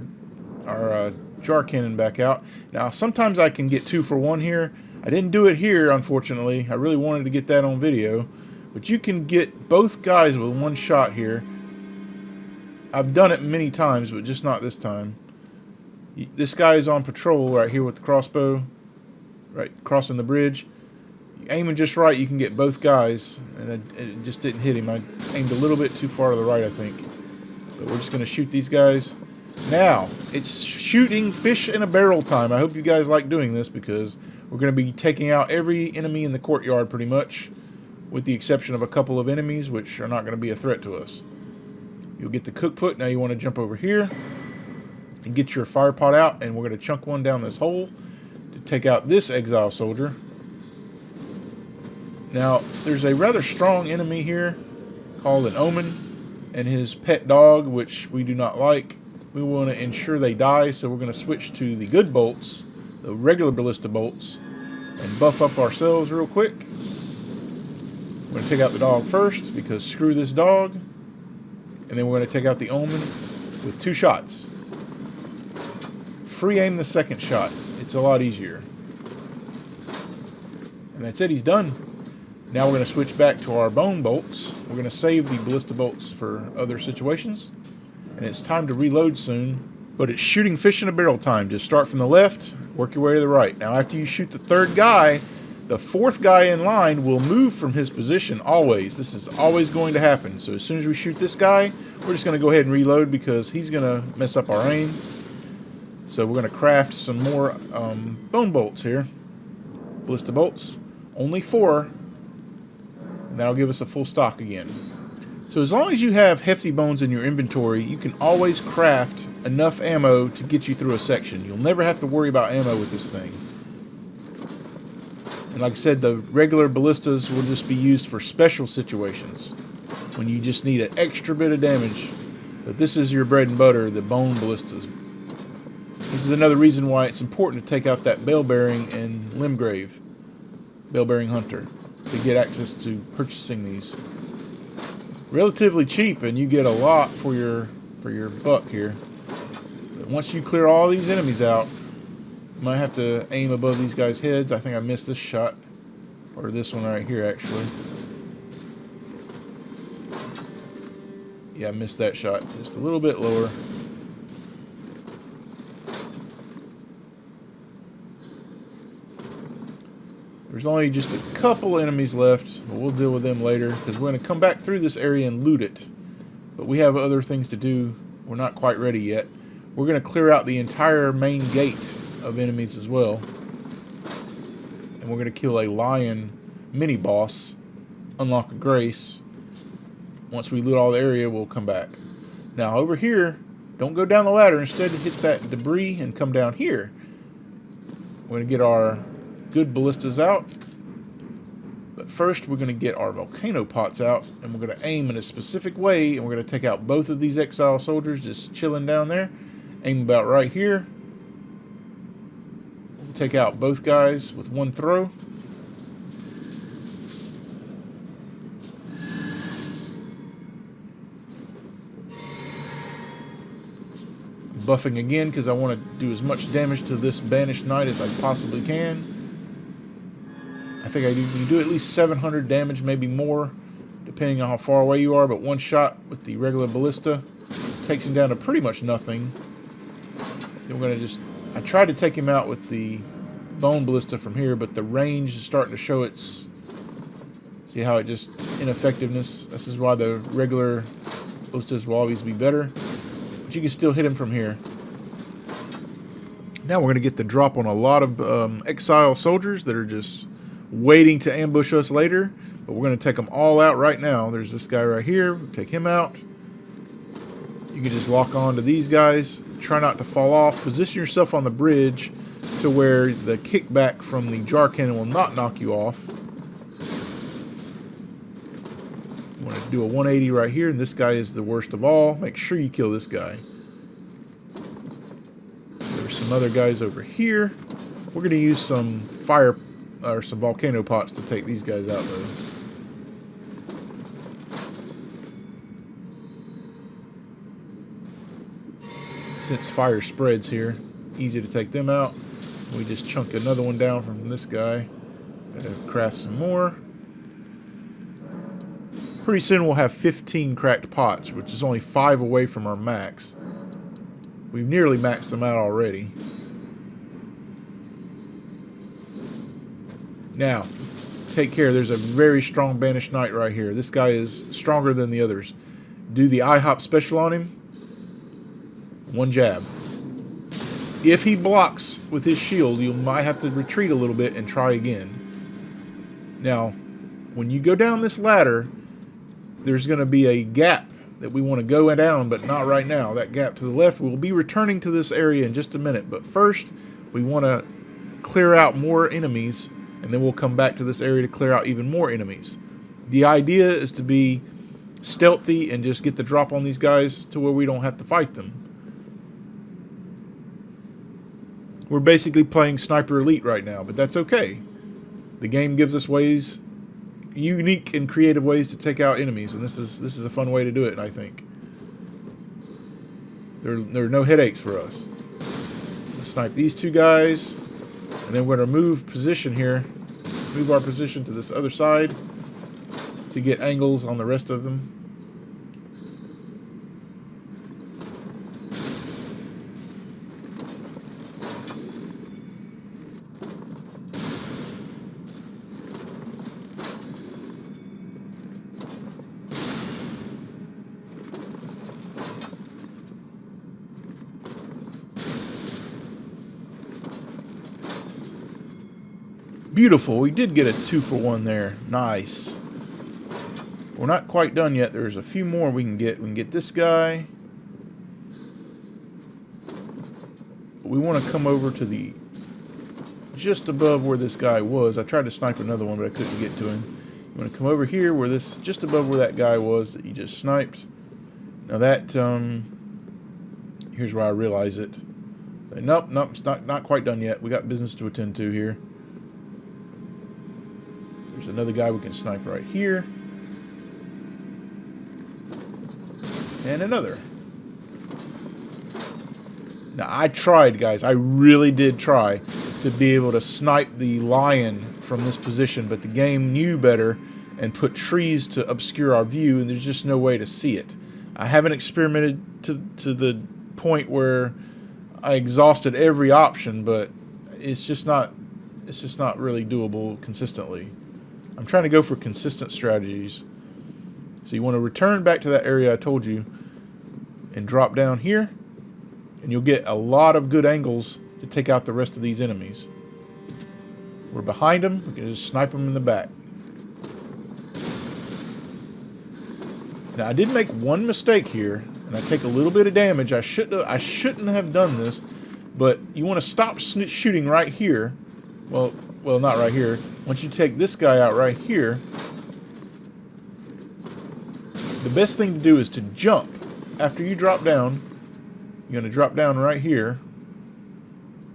jar cannon back out. Now sometimes I can get 2 for 1 here. I didn't do it here, unfortunately. I really wanted to get that on video, but you can get both guys with one shot here. I've done it many times, but just not this time. This guy is on patrol right here with the crossbow, right crossing the bridge. Aiming just right, you can get both guys, and it just didn't hit him. I aimed a little bit too far to the right, I think. But we're just going to shoot these guys. Now, it's shooting fish in a barrel time. I hope you guys like doing this because we're going to be taking out every enemy in the courtyard pretty much, with the exception of a couple of enemies which are not going to be a threat to us. You'll get the cook put. Now you want to jump over here and get your fire pot out, and we're going to chunk one down this hole to take out this Exile Soldier. Now, there's a rather strong enemy here called an Omen and his pet dog, which we do not like. We want to ensure they die, so we're going to switch to the good bolts, the regular Ballista Bolts, and buff up ourselves real quick. We're going to take out the dog first, because screw this dog. And then we're going to take out the Omen with 2 shots. Free aim the second shot. It's a lot easier. And that's it, he's done. Now we're going to switch back to our bone bolts. We're going to save the Ballista Bolts for other situations. And it's time to reload soon. But it's shooting fish in a barrel time. Just start from the left, work your way to the right. Now after you shoot the 3rd guy, the 4th guy in line will move from his position always. This is always going to happen. So as soon as we shoot this guy, we're just going to go ahead and reload because he's going to mess up our aim. So we're going to craft some more bone bolts here. Ballista bolts. Only 4. And that'll give us a full stock again. So as long as you have hefty bones in your inventory, you can always craft enough ammo to get you through a section. You'll never have to worry about ammo with this thing. And like I said, the regular ballistas will just be used for special situations when you just need an extra bit of damage. But this is your bread and butter, the bone ballistas. This is another reason why it's important to take out that bell-bearing and Limgrave, bell-bearing hunter, to get access to purchasing these. Relatively cheap, and you get a lot for your buck here. But once you clear all these enemies out, you might have to aim above these guys' heads. I think I missed this shot, or this one right here actually. Yeah, I missed that shot. Just a little bit lower. There's only just a couple enemies left, but we'll deal with them later, because we're going to come back through this area and loot it. But we have other things to do. We're not quite ready yet. We're going to clear out the entire main gate of enemies as well. And we're going to kill a lion mini-boss, unlock a grace. Once we loot all the area, we'll come back. Now, over here, don't go down the ladder. Instead, hit that debris and come down here. We're going to get our good ballistas out. But first, we're going to get our volcano pots out, and we're going to aim in a specific way, and we're going to take out both of these exile soldiers just chilling down there. Aim about right here. We'll take out both guys with one throw. Buffing again because I want to do as much damage to this banished knight as I possibly can. I think you do at least 700 damage, maybe more, depending on how far away you are, but one shot with the regular ballista takes him down to pretty much nothing. Then we're going to I tried to take him out with the bone ballista from here, but the range is starting to show its, see how it just, ineffectiveness. This is why the regular ballistas will always be better. But you can still hit him from here. Now we're going to get the drop on a lot of exile soldiers that are just waiting to ambush us later, but we're going to take them all out right now. There's this guy right here. Take him out. You can just lock on to these guys. Try not to fall off. Position yourself on the bridge to where the kickback from the jar cannon will not knock you off. You want to do a 180 right here, and this guy is the worst of all. Make sure you kill this guy. There's some other guys over here. We're going to use some fire or some volcano pots to take these guys out though. Since fire spreads here, easy to take them out. We just chunk another one down from this guy. Gotta craft some more. Pretty soon we'll have 15 cracked pots, which is only 5 away from our max. We've nearly maxed them out already. Now, take care. There's a very strong banished knight right here. This guy is stronger than the others. Do the IHOP special on him. One jab. If he blocks with his shield, you might have to retreat a little bit and try again. Now, when you go down this ladder, there's going to be a gap that we want to go down, but not right now. That gap to the left, we'll be returning to this area in just a minute. But first, we want to clear out more enemies, and then we'll come back to this area to clear out even more enemies. The idea is to be stealthy and just get the drop on these guys to where we don't have to fight them. We're basically playing Sniper Elite right now, but that's okay. The game gives us ways, unique and creative ways to take out enemies, and this is a fun way to do it, I think. There are no headaches for us. We'll snipe these two guys, and then we're going to move position here. Move our position to this other side to get angles on the rest of them. Beautiful. We did get a 2-for-1 there. Nice. We're not quite done yet. There's a few more we can get. We can get this guy. We want to come over to the just above where this guy was. I tried to snipe another one, but I couldn't get to him. You want to come over here where this, just above where that guy was that you just sniped. Now that, here's where I realize it. Nope, it's not quite done yet. We got business to attend to here. There's another guy we can snipe right here. And another. Now, I tried, guys. I really did try to be able to snipe the lion from this position, but the game knew better and put trees to obscure our view, and there's just no way to see it. I haven't experimented to the point where I exhausted every option, but it's just not really doable consistently. I'm trying to go for consistent strategies. So you want to return back to that area I told you and drop down here, and you'll get a lot of good angles to take out the rest of these enemies. We're behind them. We can just snipe them in the back. Now I did make one mistake here, and I take a little bit of damage. I shouldn't have done this, but you want to stop shooting right here. Well, not right here. Once you take this guy out right here, the best thing to do is to jump. After you drop down, you're going to drop down right here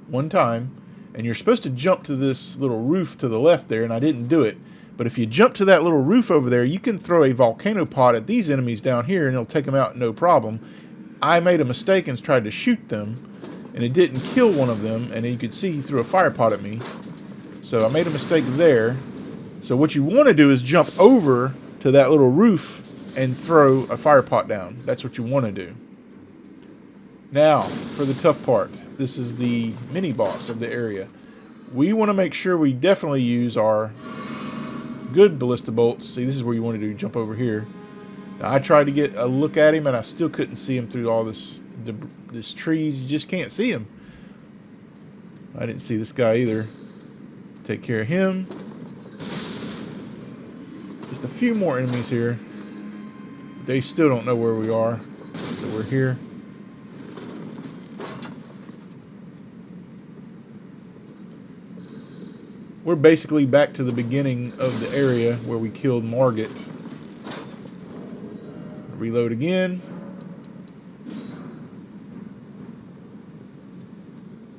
one time, and you're supposed to jump to this little roof to the left there, and I didn't do it. But if you jump to that little roof over there, you can throw a volcano pod at these enemies down here, and it'll take them out no problem. I made a mistake and tried to shoot them, and it didn't kill one of them, and you could see he threw a fire pod at me. So I made a mistake there. So what you want to do is jump over to that little roof and throw a fire pot down. That's what you want to do. Now, for the tough part. This is the mini-boss of the area. We want to make sure we definitely use our good Ballista Bolts. See, this is where you want to do. Jump over here. Now, I tried to get a look at him, and I still couldn't see him through all this trees. You just can't see him. I didn't see this guy either. Take care of him. Just a few more enemies here. They still don't know where we are. So we're here. We're basically back to the beginning of the area where we killed Margit. Reload again.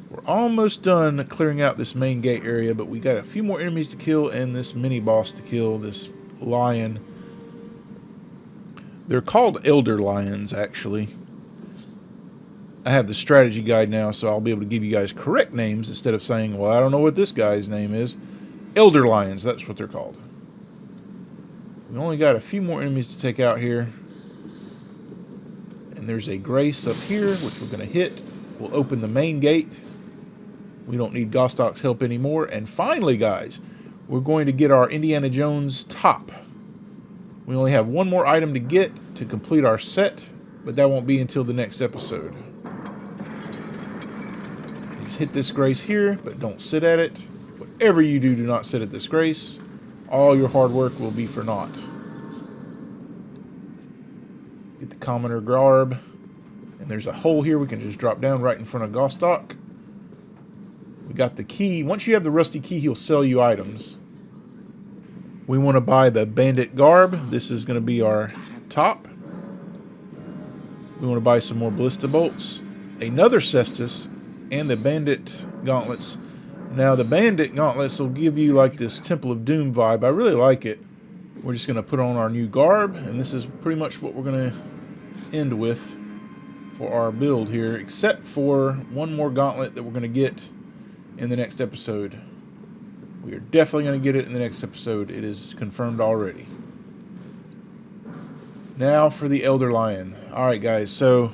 We're almost done clearing out this main gate area, but we got a few more enemies to kill and this mini boss to kill, this lion. They're called elder lions, actually. I have the strategy guide now, so I'll be able to give you guys correct names instead of saying, well, I don't know what this guy's name is. Elder lions, that's what they're called. We only got a few more enemies to take out here. And there's a grace up here, which we're going to hit. We'll open the main gate. We don't need Gostok's help anymore. And finally, guys, we're going to get our Indiana Jones top. We only have one more item to get to complete our set, but that won't be until the next episode. Just hit this grace here, but don't sit at it. Whatever you do, do not sit at this grace. All your hard work will be for naught. Get the commoner garb. And there's a hole here we can just drop down right in front of Gostok. We got the key. Once you have the rusty key, he'll sell you items. We want to buy the bandit garb. This is going to be our top. We want to buy some more Ballista Bolts, another cestus, and the bandit gauntlets. Now the bandit gauntlets will give you like this Temple of Doom vibe. I really like it. We're just going to put on our new garb, and this is pretty much what we're going to end with for our build here, except for one more gauntlet that we're going to get in the next episode. We are definitely going to get it in the next episode. It is confirmed already. Now for the Elder Lion. Alright guys, so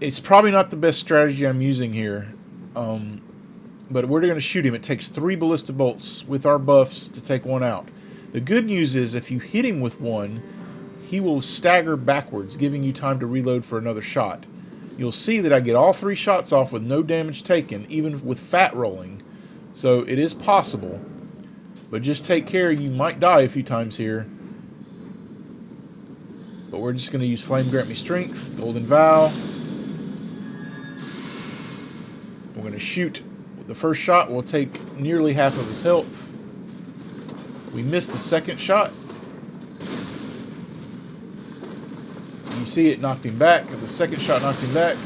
it's probably not the best strategy I'm using here. But we're going to shoot him. It takes 3 Ballista Bolts with our buffs to take one out. The good news is if you hit him with one, he will stagger backwards, giving you time to reload for another shot. You'll see that I get all 3 shots off with no damage taken, even with fat rolling. So it is possible. But just take care, you might die a few times here. But we're just going to use Flame Grant Me Strength, Golden Vow. We're going to shoot. The first shot will take nearly half of his health. We missed the second shot. You see it knocked him back. The second shot knocked him back.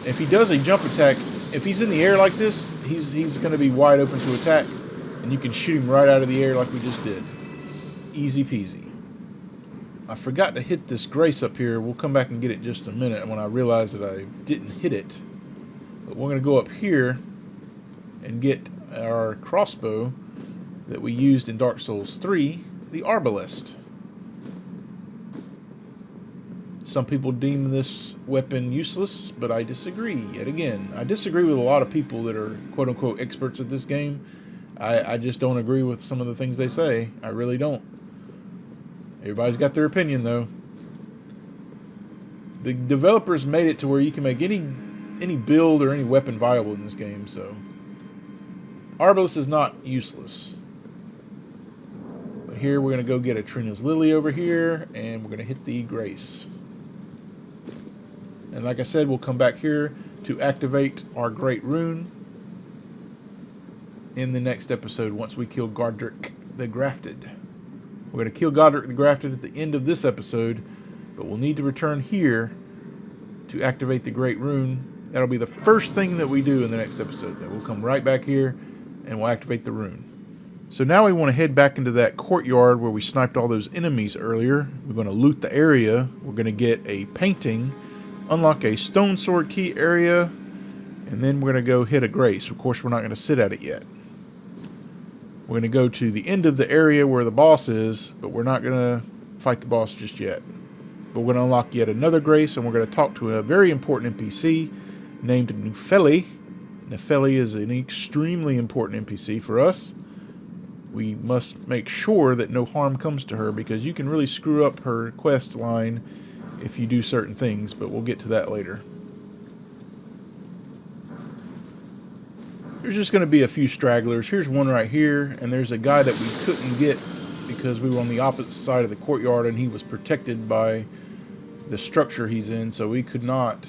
If he does a jump attack, if he's in the air like this, he's going to be wide open to attack. And you can shoot him right out of the air like we just did. Easy peasy. I forgot to hit this grace up here. We'll come back and get it in just a minute when I realize that I didn't hit it. But we're going to go up here and get our crossbow that we used in Dark Souls 3, the Arbalest. Some people deem this weapon useless, but I disagree. Yet again, I disagree with a lot of people that are quote-unquote experts at this game. I just don't agree with some of the things they say. I really don't. Everybody's got their opinion, though. The developers made it to where you can make any build or any weapon viable in this game, so Arbalest is not useless. But here we're going to go get a Trina's Lily over here, and we're going to hit the Grace. And like I said, we'll come back here to activate our Great Rune in the next episode once we kill Godrick the Grafted. We're going to kill Godrick the Grafted at the end of this episode, but we'll need to return here to activate the Great Rune. That'll be the first thing that we do in the next episode. Then we'll come right back here and we'll activate the rune. So now we want to head back into that courtyard where we sniped all those enemies earlier. We're going to loot the area. We're going to get a painting, unlock a stone sword key area, and then we're going to go hit a Grace. Of course, we're not going to sit at it yet. We're going to go to the end of the area where the boss is, but we're not going to fight the boss just yet. But we're going to unlock yet another Grace, and we're going to talk to a very important NPC named Nefeli. Nefeli is an extremely important NPC for us. We must make sure that no harm comes to her, because you can really screw up her quest line if you do certain things, but we'll get to that later. There's just going to be a few stragglers. Here's one right here, and there's a guy that we couldn't get because we were on the opposite side of the courtyard and he was protected by the structure he's in, so we cannot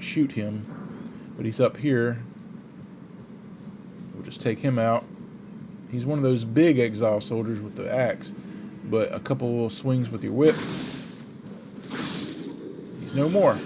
shoot him. But he's up here. We'll just take him out. He's one of those big exile soldiers with the axe, but a couple little swings with your whip, he's no more.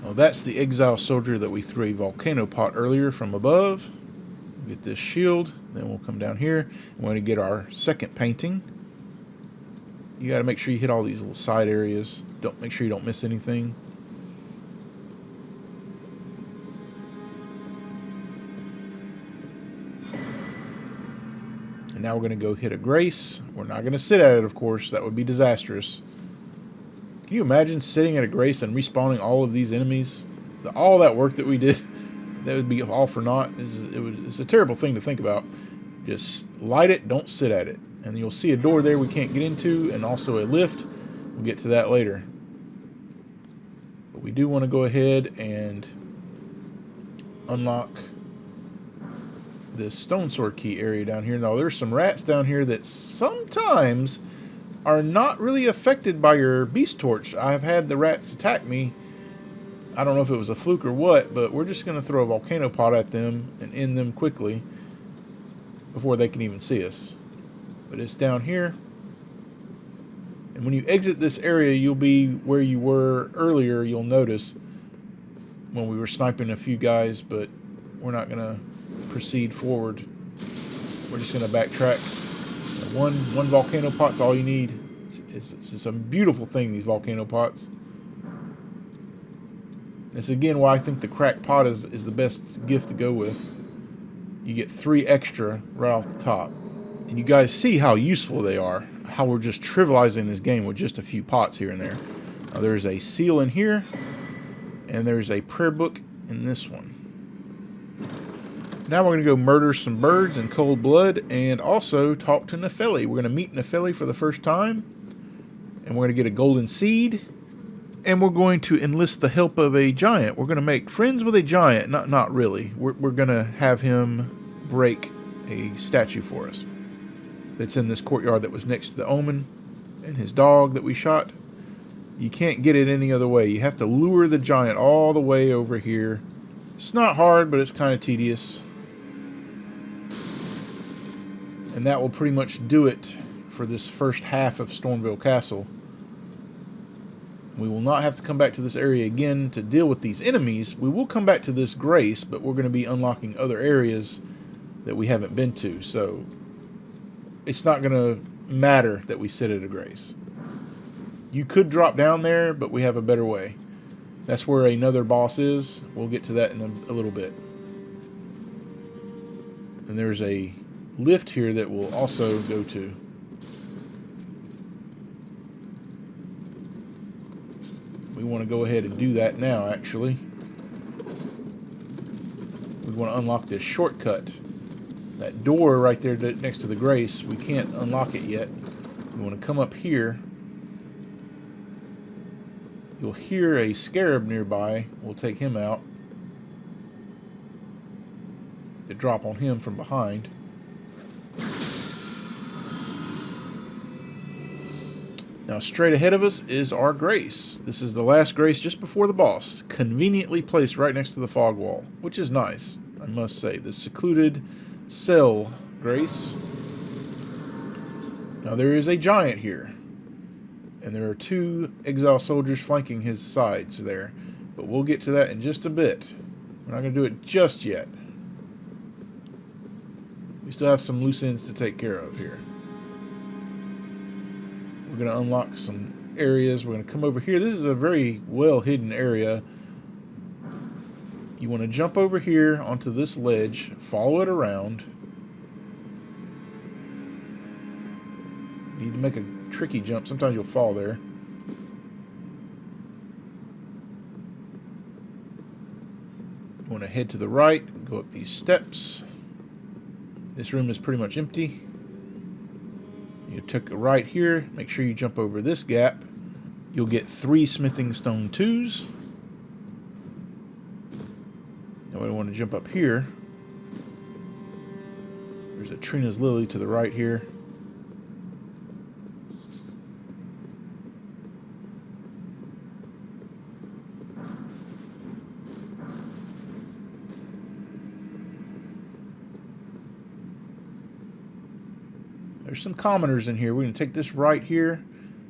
Well, that's the exile soldier that we threw a volcano pot earlier from above. Get this shield, then we'll come down here and we're going to get our second painting. You got to make sure you hit all these little side areas. Make sure you don't miss anything. And now we're going to go hit a Grace. We're not going to sit at it, of course. That would be disastrous. Can you imagine sitting at a Grace and respawning all of these enemies? All that work that we did, that would be all for naught. It's a terrible thing to think about. Just light it, don't sit at it. And you'll see a door there we can't get into, and also a lift. We'll get to that later. But we do want to go ahead and unlock this stone sword key area down here. Now, there's some rats down here that sometimes are not really affected by your beast torch. I've had the rats attack me. I don't know if it was a fluke or what, but we're just going to throw a volcano pot at them and end them quickly before they can even see us. But it's down here. And when you exit this area, you'll be where you were earlier, you'll notice, when we were sniping a few guys, but we're not going to proceed forward. We're just going to backtrack. One volcano pot's all you need. It's a beautiful thing, these volcano pots. That's again why I think the cracked pot is the best gift to go with. You get 3 extra right off the top. And you guys see how useful they are. How we're just trivializing this game with just a few pots here and there. Now, there's a seal in here. And there's a prayer book in this one. Now we're going to go murder some birds in cold blood and also talk to Nefeli. We're going to meet Nefeli for the first time. And we're going to get a golden seed. And we're going to enlist the help of a giant. We're going to make friends with a giant. Not really. We're going to have him break a statue for us. That's in this courtyard that was next to the Omen and his dog that we shot. You can't get it any other way. You have to lure the giant all the way over here. It's not hard, but it's kind of tedious. And that will pretty much do it for this first half of Stormveil Castle. We will not have to come back to this area again to deal with these enemies. We will come back to this Grace, but we're going to be unlocking other areas that we haven't been to. So it's not going to matter that we sit at a Grace. You could drop down there, but we have a better way. That's where another boss is. We'll get to that in a little bit. And there's a lift here that we'll also go to. We want to go ahead and do that now, actually. We want to unlock this shortcut. That door right there next to the Grace, we can't unlock it yet. We want to come up here. You'll hear a scarab nearby. We'll take him out. The drop on him from behind. Now straight ahead of us is our Grace. This is the last Grace just before the boss. Conveniently placed right next to the fog wall, which is nice, I must say. The secluded cell Grace. Now there is a giant here. And there are 2 exile soldiers flanking his sides there. But we'll get to that in just a bit. We're not going to do it just yet. We still have some loose ends to take care of here. We're going to unlock some areas. We're going to come over here. This is a very well hidden area. You want to jump over here onto this ledge, follow it around. You need to make a tricky jump. Sometimes you'll fall there. You want to head to the right, go up these steps. This room is pretty much empty. You took a right here. Make sure you jump over this gap. You'll get 3 smithing stone 2s. Now we want to jump up here. There's a Trina's Lily to the right here. There's some commoners in here. We're going to take this right here.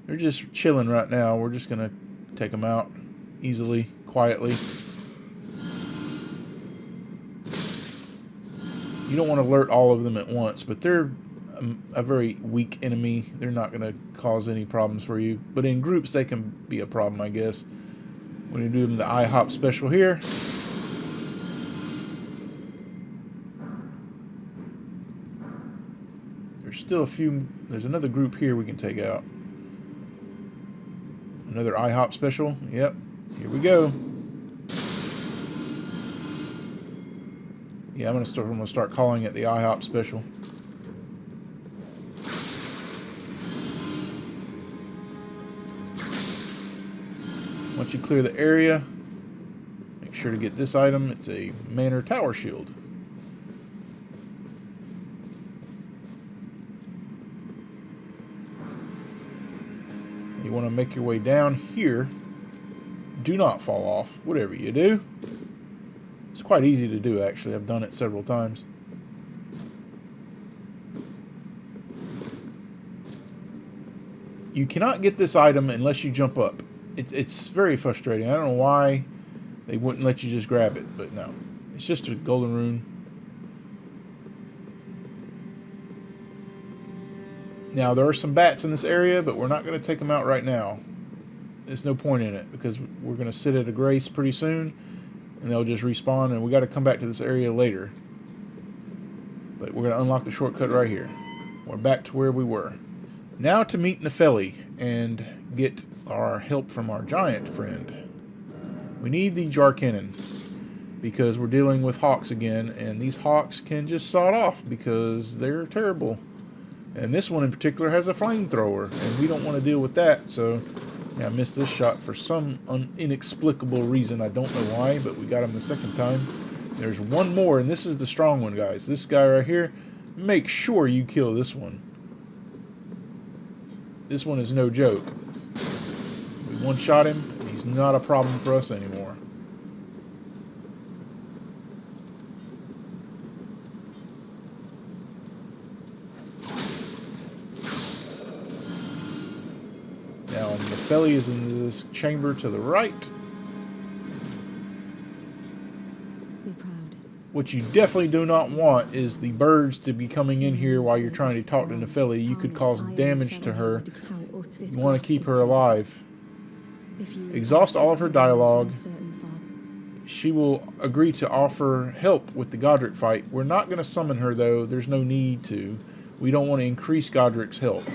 They're just chilling right now. We're just going to take them out easily, quietly. You don't want to alert all of them at once, but they're a very weak enemy. They're not going to cause any problems for you. But in groups, they can be a problem, I guess. We're going to do them the IHOP special here. There's still a few. There's another group here we can take out. Another IHOP special. Yep. Here we go. Yeah, I'm gonna start calling it the IHOP special. Once you clear the area, make sure to get this item. It's a Manor Tower Shield. You want to make your way down here. Do not fall off, whatever you do. It's quite easy to do, actually. I've done it several times. You cannot get this item unless you jump up. It's very frustrating. I don't know why they wouldn't let you just grab it, but no. It's just a golden rune. Now, there are some bats in this area, but we're not going to take them out right now. There's no point in it, because we're going to sit at a Grace pretty soon, and they'll just respawn, and we got to come back to this area later. But we're going to unlock the shortcut right here. We're back to where we were. Now to meet Nefeli and get our help from our giant friend. We need the jar cannon, because we're dealing with hawks again, and these hawks can just sawed off because they're terrible. And this one in particular has a flamethrower, and we don't want to deal with that, so yeah, I missed this shot for some inexplicable reason. I don't know why, but we got him the second time. There's one more, and this is the strong one, guys. This guy right here, make sure you kill this one. This one is no joke. We one-shot him, and he's not a problem for us anymore. Now, Nefeli is in this chamber to the right. What you definitely do not want is the birds to be coming in here while you're trying to talk to Nephili. You could cause damage to her. You want to keep her alive. Exhaust all of her dialogue. She will agree to offer help with the Godrick fight. We're not going to summon her, though. There's no need to. We don't want to increase Godrick's health.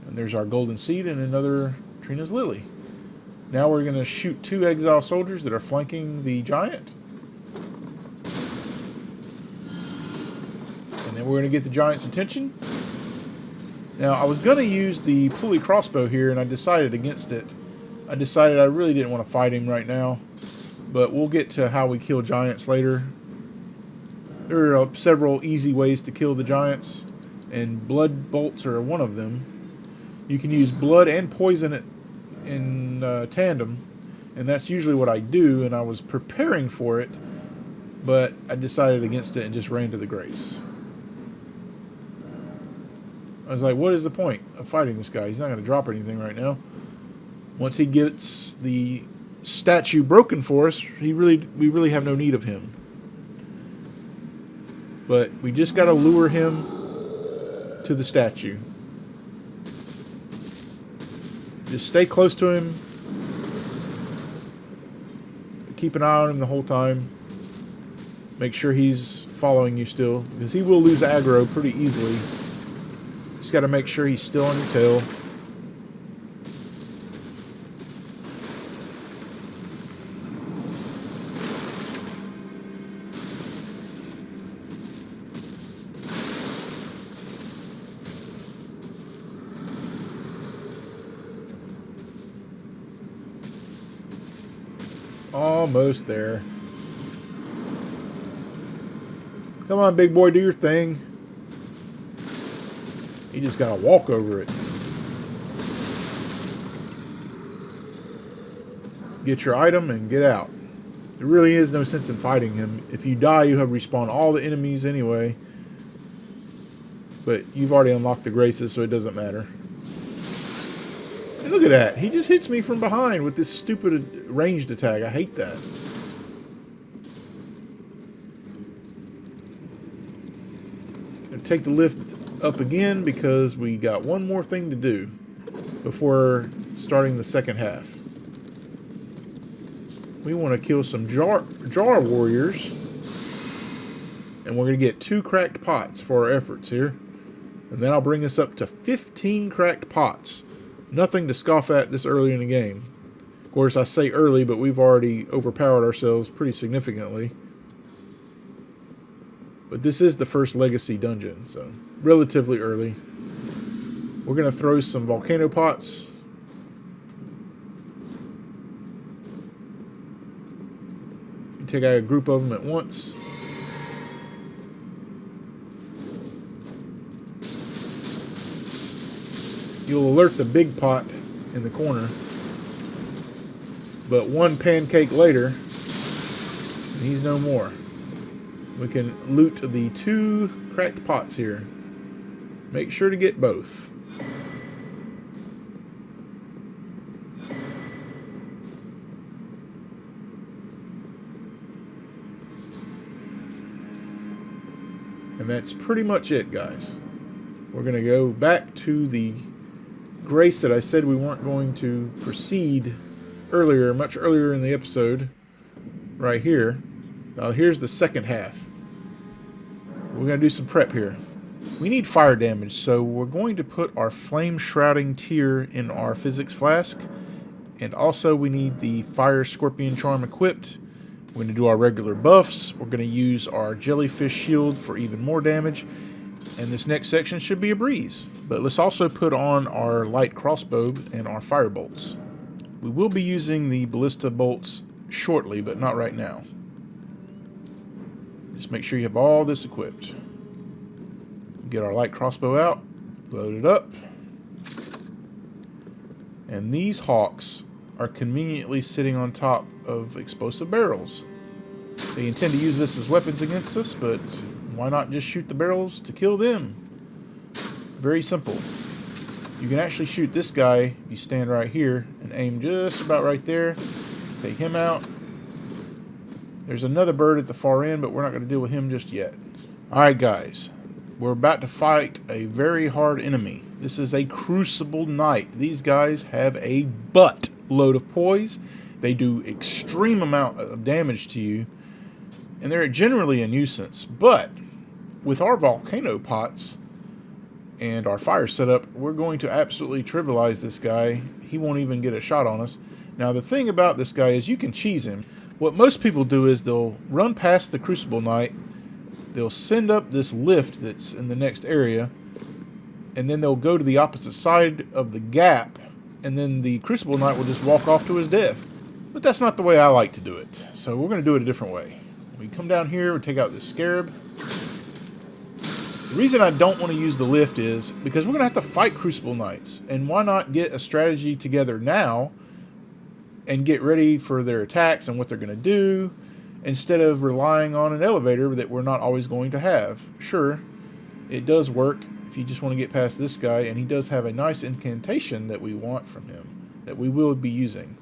And there's our golden seed and another Trina's lily. Now we're going to shoot 2 exile soldiers that are flanking the giant. And then we're going to get the giant's attention. Now, I was going to use the pulley crossbow here, and I decided against it. I decided I really didn't want to fight him right now. But we'll get to how we kill giants later. There are several easy ways to kill the giants, and blood bolts are one of them. You can use blood and poison in tandem, and that's usually what I do, and I was preparing for it, but I decided against it and just ran to the grace. I was like, what is the point of fighting this guy? He's not going to drop anything right now. Once he gets the statue broken for us, we really have no need of him. But we just got to lure him to the statue. Just stay close to him. Keep an eye on him the whole time. Make sure he's following you still, because he will lose aggro pretty easily. Just got to make sure he's still on your tail. Almost there. Come on, big boy, do your thing. You just gotta walk over it. Get your item and get out. There really is no sense in fighting him. If you die, you have respawned all the enemies anyway. But you've already unlocked the graces, so it doesn't matter. And look at that. He just hits me from behind with this stupid ranged attack. I hate that. Gonna take the lift up again because we got one more thing to do before starting the second half. We want to kill some jar warriors. And we're going to get 2 cracked pots for our efforts here. And then I'll bring us up to 15 cracked pots. Nothing to scoff at this early in the game. Of course, I say early, but we've already overpowered ourselves pretty significantly. But this is the first legacy dungeon, so relatively early. We're going to throw some volcano pots. Take out a group of them at once. You'll alert the big pot in the corner. But one pancake later, and he's no more. We can loot the 2 cracked pots here. Make sure to get both. And that's pretty much it, guys. We're going to go back to the grace that I said we weren't going to proceed earlier, much earlier in the episode, right here. Now here's the second half. We're going to do some prep here. We need fire damage, so we're going to put our flame shrouding tier in our physics flask, and also we need the fire scorpion charm equipped. We're going to do our regular buffs. We're going to use our jellyfish shield for even more damage. And this next section should be a breeze. But let's also put on our light crossbow and our fire bolts. We will be using the Ballista Bolts shortly, but not right now. Just make sure you have all this equipped. Get our light crossbow out. Load it up. And these hawks are conveniently sitting on top of explosive barrels. They intend to use this as weapons against us, but why not just shoot the barrels to kill them? Very simple. You can actually shoot this guy. You stand right here and aim just about right there. Take him out. There's another bird at the far end, but we're not going to deal with him just yet. Alright guys, we're about to fight a very hard enemy. This is a Crucible Knight. These guys have a butt load of poise. They do extreme amount of damage to you, and they're generally a nuisance. But with our volcano pots and our fire setup, we're going to absolutely trivialize this guy. He won't even get a shot on us. Now the thing about this guy is you can cheese him. What most people do is they'll run past the Crucible Knight, they'll send up this lift that's in the next area, and then they'll go to the opposite side of the gap, and then the Crucible Knight will just walk off to his death. But that's not the way I like to do it, so we're going to do it a different way. We come down here, we take out this scarab. The reason I don't want to use the lift is because we're going to have to fight Crucible Knights, and why not get a strategy together now and get ready for their attacks and what they're going to do, instead of relying on an elevator that we're not always going to have. Sure, it does work if you just want to get past this guy, and he does have a nice incantation that we want from him, that we will be using.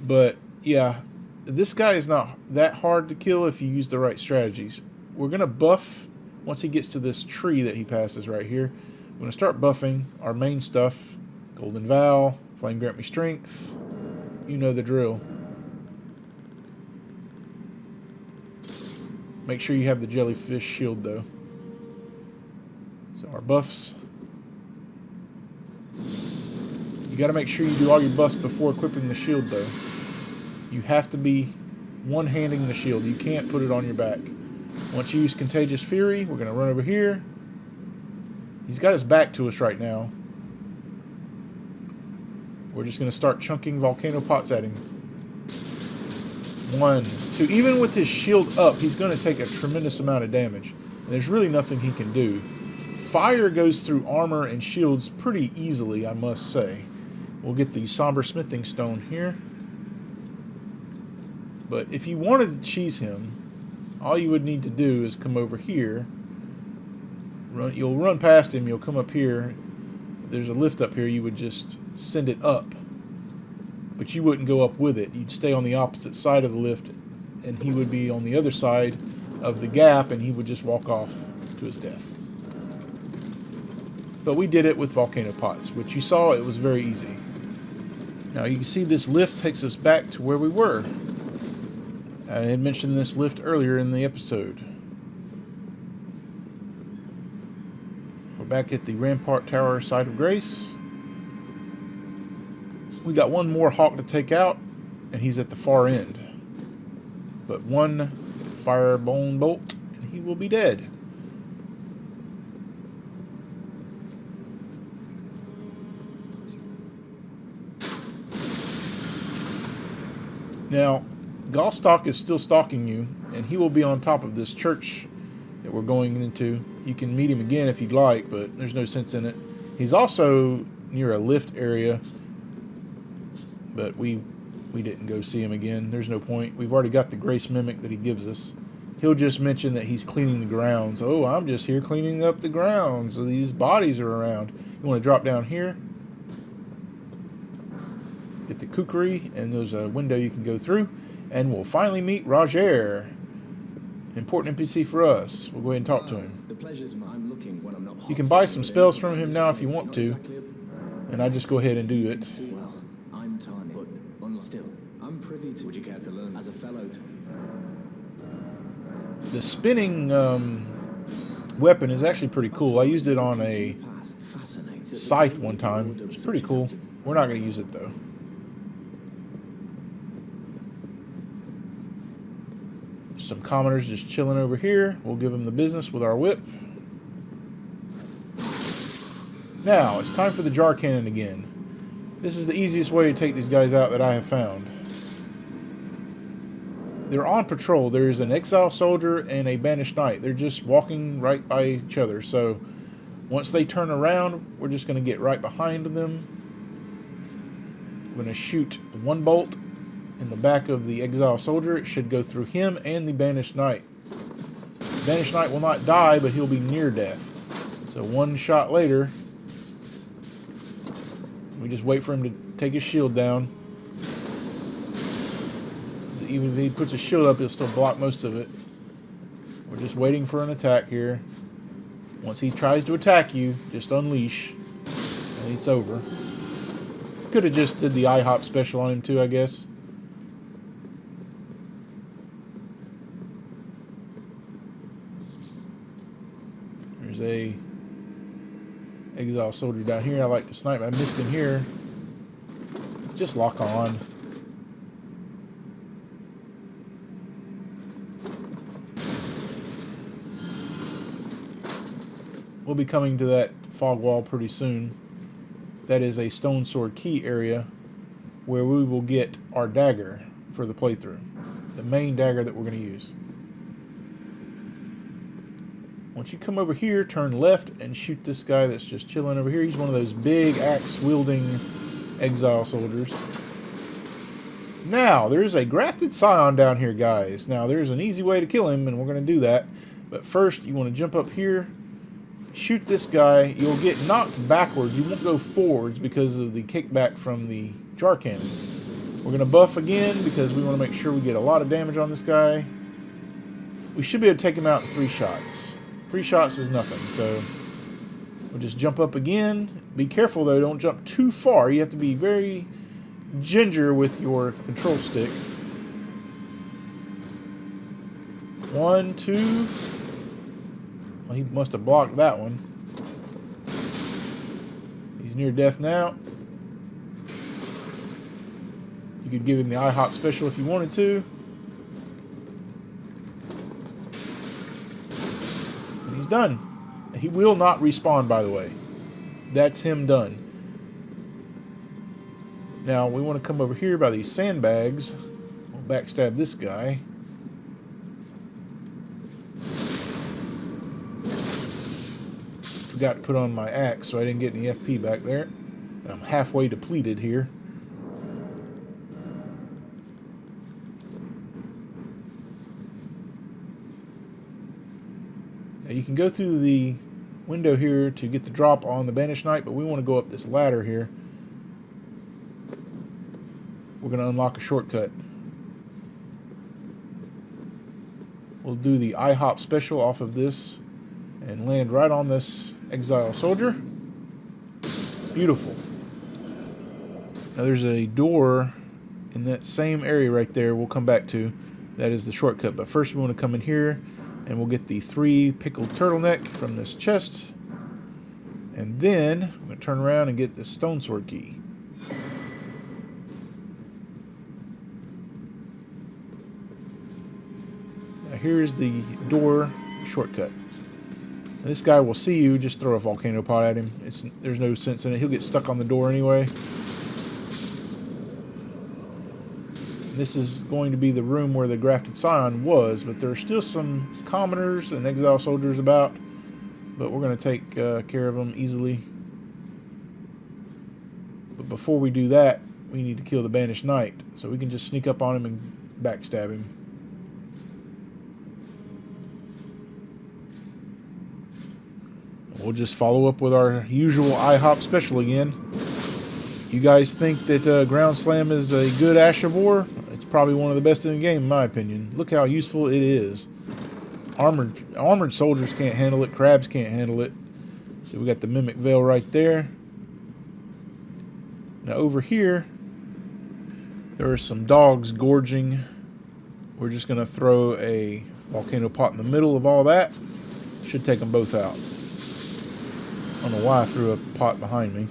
But, yeah, this guy is not that hard to kill if you use the right strategies. We're going to buff once he gets to this tree that he passes right here. We're going to start buffing our main stuff. Golden Vow, Flame Grant Me Strength. You know the drill. Make sure you have the jellyfish shield though. So our buffs. You got to make sure you do all your buffs before equipping the shield though. You have to be one-handing the shield. You can't put it on your back. Once you use Contagious Fury, we're going to run over here. He's got his back to us right now. We're just going to start chunking volcano pots at him. 1, 2. Even with his shield up, he's going to take a tremendous amount of damage. And there's really nothing he can do. Fire goes through armor and shields pretty easily, I must say. We'll get the Somber Smithing Stone here. But if you wanted to cheese him, all you would need to do is come over here. You'll run past him, you'll come up here. There's a lift up here, you would just send it up. But you wouldn't go up with it. You'd stay on the opposite side of the lift, and he would be on the other side of the gap, and he would just walk off to his death. But we did it with volcano pots, which you saw, it was very easy. Now you can see this lift takes us back to where we were. I had mentioned this lift earlier in the episode. We're back at the Rampart Tower side of Grace. We got one more hawk to take out, and he's at the far end. But one firebone bolt, and he will be dead. Now, Gostock is still stalking you, and he will be on top of this church that we're going into. You can meet him again if you'd like, but there's no sense in it. He's also near a lift area, but we didn't go see him again. There's no point. We've already got the Grace Mimic that he gives us. He'll just mention that he's cleaning the grounds. Oh, I'm just here cleaning up the grounds. So these bodies are around. You want to drop down here? Get the kukri, and there's a window you can go through. And we'll finally meet Roger. Important NPC for us. We'll go ahead and talk to him. You can buy some spells from him now if you want to. And I just go ahead and do it. Well, I'm Tani, but still, I'm privy to. Would you care to learn as a fellow? The spinning weapon is actually pretty cool. I used it on a scythe one time. It's pretty cool. We're not going to use it though. Some commoners just chilling over here. We'll give them the business with our whip. Now, it's time for the jar cannon again. This is the easiest way to take these guys out that I have found. They're on patrol. There's an exile soldier and a banished knight. They're just walking right by each other. So, once they turn around, we're just going to get right behind them. We're going to shoot one bolt in the back of the exile soldier. It should go through him and the banished knight. The banished knight will not die, but he'll be near death. So one shot later, We just wait for him to take his shield down. Even if he puts his shield up, he'll still block most of it. We're just waiting for an attack here. Once he tries to attack you, just unleash. And it's over. Could have just did the IHOP special on him too, I guess. There's a exile soldier down here. I like to snipe. I missed him here. Just lock on. We'll be coming to that fog wall pretty soon. That is a stone sword key area where we will get our dagger for the playthrough. The main dagger that we're going to use. Once you come over here, turn left and shoot this guy that's just chilling over here. He's one of those big axe-wielding exile soldiers. Now, there's a grafted scion down here, guys. Now, there's an easy way to kill him, and we're going to do that. But first, you want to jump up here, shoot this guy. You'll get knocked backwards. You won't go forwards because of the kickback from the jar cannon. We're going to buff again because we want to make sure we get a lot of damage on this guy. We should be able to take him out in 3 shots. 3 shots is nothing, so we'll just jump up again. Be careful, though. Don't jump too far. You have to be very ginger with your control stick. 1, 2... Well, he must have blocked that one. He's near death now. You could give him the IHOP special if you wanted to. And he's done. He will not respawn, by the way. That's him done. Now, we want to come over here by these sandbags. We'll backstab this guy. Forgot to put on my axe, so I didn't get any FP back there. I'm halfway depleted here. Now you can go through the window here to get the drop on the Banished Knight, but we want to go up this ladder here. We're going to unlock a shortcut. We'll do the IHOP special off of this and land right on this exile soldier. Beautiful. Now there's a door in that same area right there we'll come back to. That is the shortcut. But first we want to come in here and we'll get the 3 pickled turtleneck from this chest. And then we're going to turn around and get this stone sword key. Now here's the door shortcut. This guy will see you, just throw a volcano pot at him. There's no sense in it. He'll get stuck on the door anyway. This is going to be the room where the grafted scion was, but there are still some commoners and exile soldiers about. But we're going to take care of them easily. But before we do that, we need to kill the Banished Knight. So we can just sneak up on him and backstab him. We'll just follow up with our usual IHOP special again. You guys think that Ground Slam is a good Ash of War? It's probably one of the best in the game, in my opinion. Look how useful it is. Armored soldiers can't handle it. Crabs can't handle it. So we got the Mimic Veil right there. Now over here, there are some dogs gorging. We're just going to throw a volcano pot in the middle of all that. Should take them both out. I don't know why I threw a pot behind me.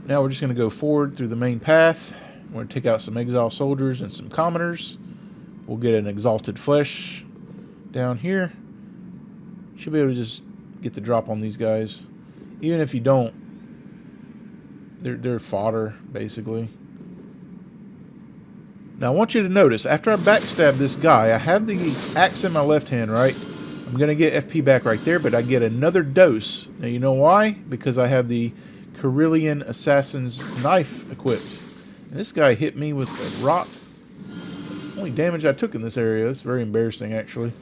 Now we're just going to go forward through the main path. We're going to take out some exile soldiers and some commoners. We'll get an exalted flesh down here. Should be able to just get the drop on these guys. Even if you don't, they're fodder, basically. Now I want you to notice, after I backstab this guy, I have the axe in my left hand, right? I'm going to get FP back right there, but I get another dose. Now, you know why? Because I have the Caelid Assassin's Knife equipped. And this guy hit me with a rock. Only damage I took in this area. That's very embarrassing, actually.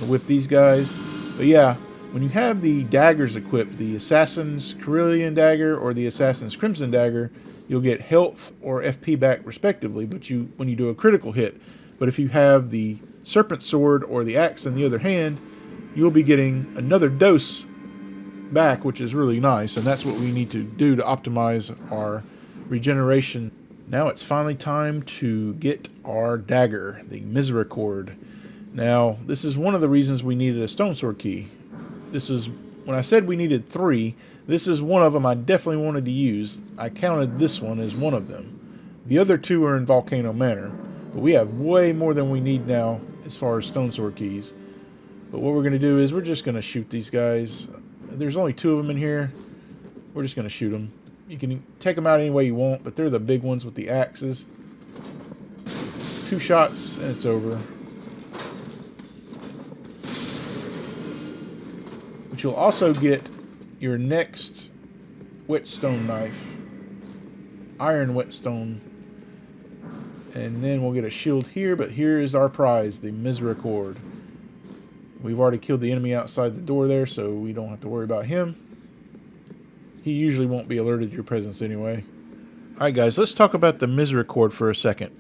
I'll whip these guys. But yeah, When you have the daggers equipped, the Assassin's Carillion dagger or the Assassin's Crimson dagger, you'll get health or FP back respectively, but when you do a critical hit. But if you have the Serpent Sword or the axe in the other hand, you'll be getting another dose back, which is really nice, and that's what we need to do to optimize our regeneration. Now it's finally time to get our dagger, the Misericord. Now, this is one of the reasons we needed a Stone Sword key. This is, when I said we needed 3, this is one of them I definitely wanted to use. I counted this one as one of them. The other 2 are in Volcano Manor, but we have way more than we need now as far as Stone Sword keys. But what we're going to do is we're just going to shoot these guys. There's only 2 of them in here. We're just going to shoot them. You can take them out any way you want, but they're the big ones with the axes. 2 shots and it's over. But you'll also get your next whetstone knife. Iron whetstone. And then we'll get a shield here, but here is our prize, the Misericord. We've already killed the enemy outside the door there, so we don't have to worry about him. He usually won't be alerted to your presence anyway. Alright guys, let's talk about the Misericord for a second.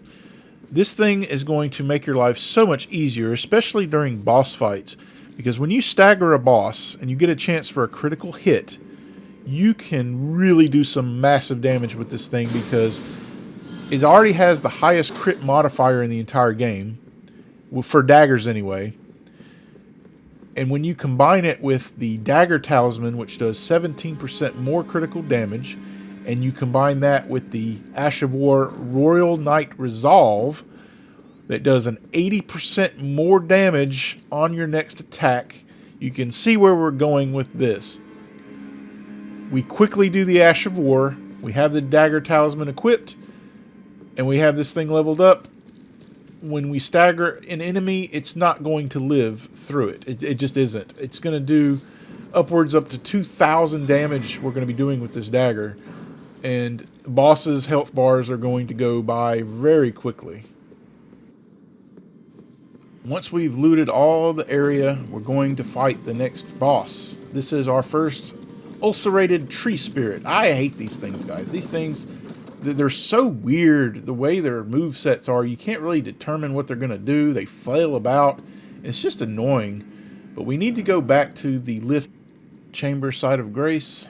This thing is going to make your life so much easier, especially during boss fights. Because when you stagger a boss and you get a chance for a critical hit, you can really do some massive damage with this thing because it already has the highest crit modifier in the entire game, for daggers anyway. And when you combine it with the Dagger Talisman, which does 17% more critical damage, and you combine that with the Ash of War Royal Knight Resolve, that does an 80% more damage on your next attack, you can see where we're going with this. We quickly do the Ash of War, we have the Dagger Talisman equipped, and we have this thing leveled up. When we stagger an enemy, it's not going to live through it. It just isn't. It's going to do upwards up to 2,000 damage we're going to be doing with this dagger. And bosses' health bars are going to go by very quickly. Once we've looted all the area, we're going to fight the next boss. This is our first Ulcerated Tree Spirit. I hate these things, guys. These things, they're so weird. The way their movesets are, you can't really determine what they're going to do. They flail about. It's just annoying. But we need to go back to the lift chamber side of grace.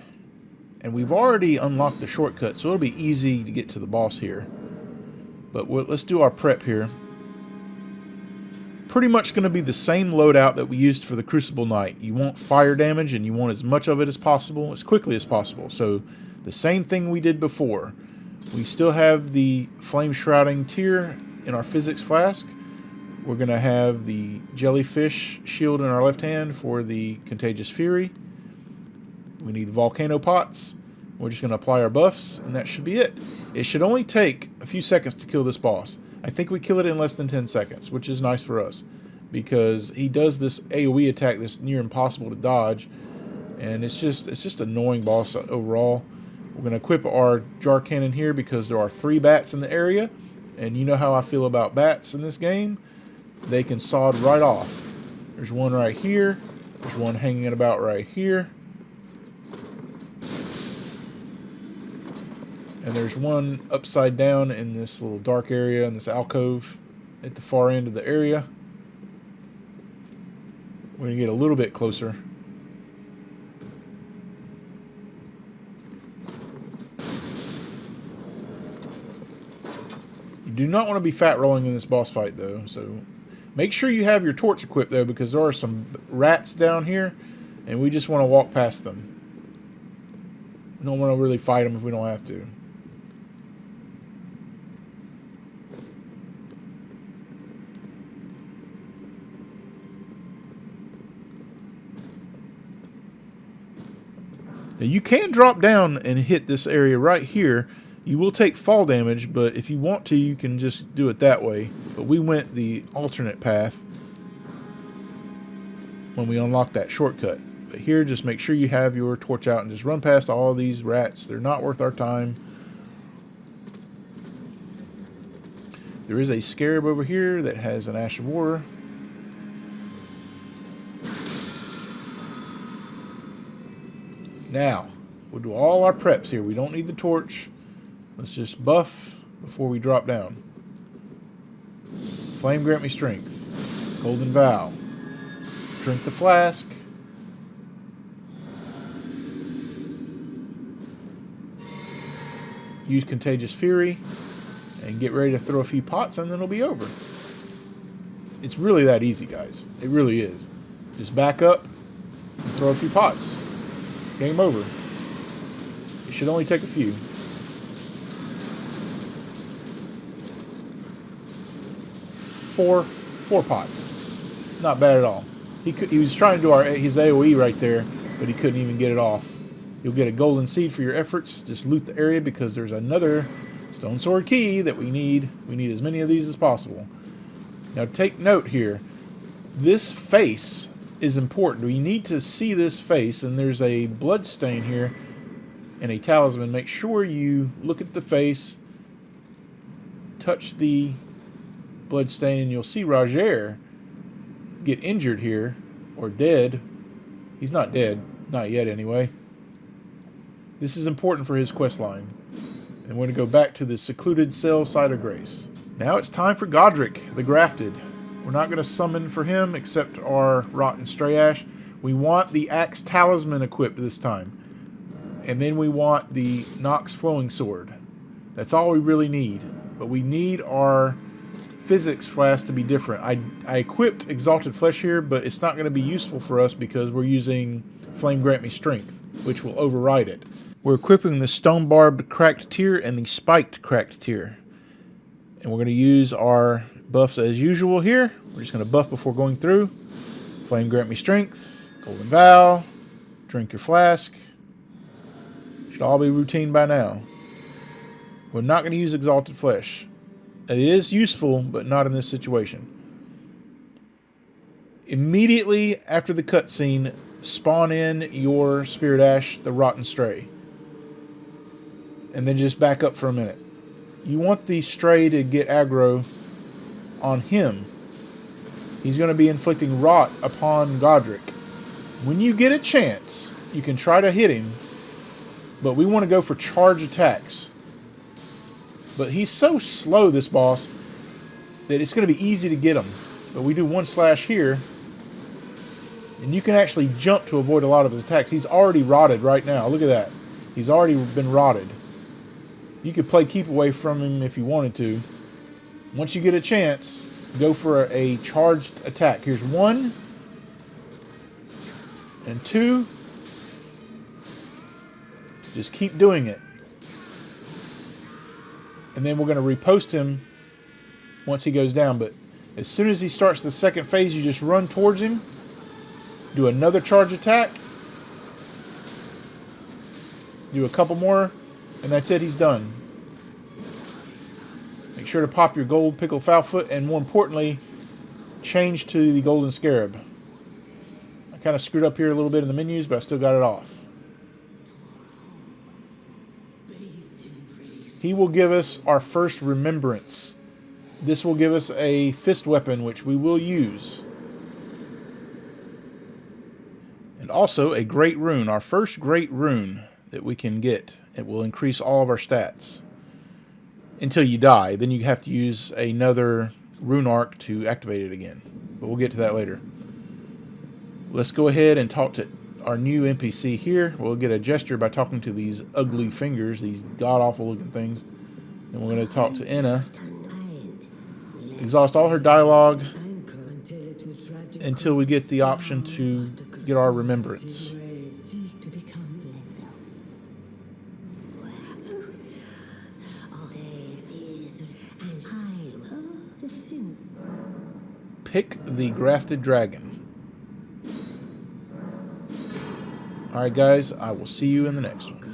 And we've already unlocked the shortcut, so it'll be easy to get to the boss here. But let's do our prep here. Pretty much going to be the same loadout that we used for the Crucible Knight. You want fire damage, and you want as much of it as possible, as quickly as possible. So the same thing we did before. We still have the Flame Shrouding Tear in our Physics Flask. We're going to have the Jellyfish Shield in our left hand for the Contagious Fury. We need the Volcano Pots. We're just going to apply our buffs, and that should be it. It should only take a few seconds to kill this boss. I think we kill it in less than 10 seconds, which is nice for us. Because he does this AoE attack that's near impossible to dodge. And it's just annoying boss overall. We're going to equip our jar cannon here because there are 3 bats in the area. And you know how I feel about bats in this game. They can sawed right off. There's one right here. There's one hanging about right here. And there's one upside down in this little dark area, in this alcove at the far end of the area. We're going to get a little bit closer. You do not want to be fat rolling in this boss fight though, so make sure you have your torch equipped though, because there are some rats down here and we just want to walk past them. We don't want to really fight them if we don't have to. Now you can drop down and hit this area right here. You will take fall damage, but if you want to, you can just do it that way. But we went the alternate path when we unlocked that shortcut. But here, just make sure you have your torch out and just run past all these rats. They're not worth our time. There is a scarab over here that has an Ash of War. Now, we'll do all our preps here. We don't need the torch. Let's just buff before we drop down. Flame grant me strength. Golden vow. Drink the flask. Use contagious fury. And get ready to throw a few pots and then it'll be over. It's really that easy, guys. It really is. Just back up and throw a few pots. Game over. It should only take a few. Four pots. Not bad at all. He was trying to do his AoE right there, but he couldn't even get it off. You'll get a golden seed for your efforts. Just loot the area because there's another stone sword key that we need. We need as many of these as possible. Now take note here. This face is important. We need to see this face, and there's a blood stain here and a talisman. Make sure you look at the face, touch the blood stain, and you'll see Roger get injured here, or dead. He's not dead. Not yet, anyway. This is important for his quest line. And we're going to go back to the secluded cell site of grace. Now it's time for Godrick, the Grafted. We're not going to summon for him except our Rotten Stray Ash. We want the Axe Talisman equipped this time. And then we want the Nox Flowing Sword. That's all we really need. But we need our physics flask to be different. I equipped Exalted Flesh here, but it's not going to be useful for us because we're using Flame Grant Me Strength, which will override it. We're equipping the Stone Barbed Cracked Tier and the Spiked Cracked Tier. And we're going to use our buffs as usual here. We're just going to buff before going through. Flame Grant Me Strength, Golden Vow, drink your flask. Should all be routine by now. We're not going to use Exalted Flesh. It is useful, but not in this situation. Immediately after the cutscene, spawn in your Spirit Ash, the Rotten Stray. And then just back up for a minute. You want the Stray to get aggro on him. He's going to be inflicting rot upon Godrick. When you get a chance, you can try to hit him, but we want to go for charge attacks. But he's so slow, this boss, that it's going to be easy to get him. But we do one slash here, and you can actually jump to avoid a lot of his attacks. He's already rotted right now. Look at that. He's already been rotted. You could play keep away from him if you wanted to. Once you get a chance, go for a charged attack. Here's 1 and 2. Just keep doing it. And then we're going to repost him once he goes down. But as soon as he starts the second phase, you just run towards him. Do another charge attack. Do a couple more. And that's it. He's done. Make sure to pop your gold pickled foulfoot. And more importantly, change to the golden scarab. I kind of screwed up here a little bit in the menus, but I still got it off. He will give us our first remembrance. This will give us a fist weapon, which we will use. And also a great rune. Our first great rune that we can get. It will increase all of our stats. Until you die. Then you have to use another rune arc to activate it again. But we'll get to that later. Let's go ahead and talk to our new NPC here. We'll get a gesture by talking to these ugly fingers, these god-awful looking things. And we're going to talk to Enna. Exhaust all her dialogue until we get the option to get our remembrance. Pick the Grafted Dragon. Alright guys, I will see you in the next one.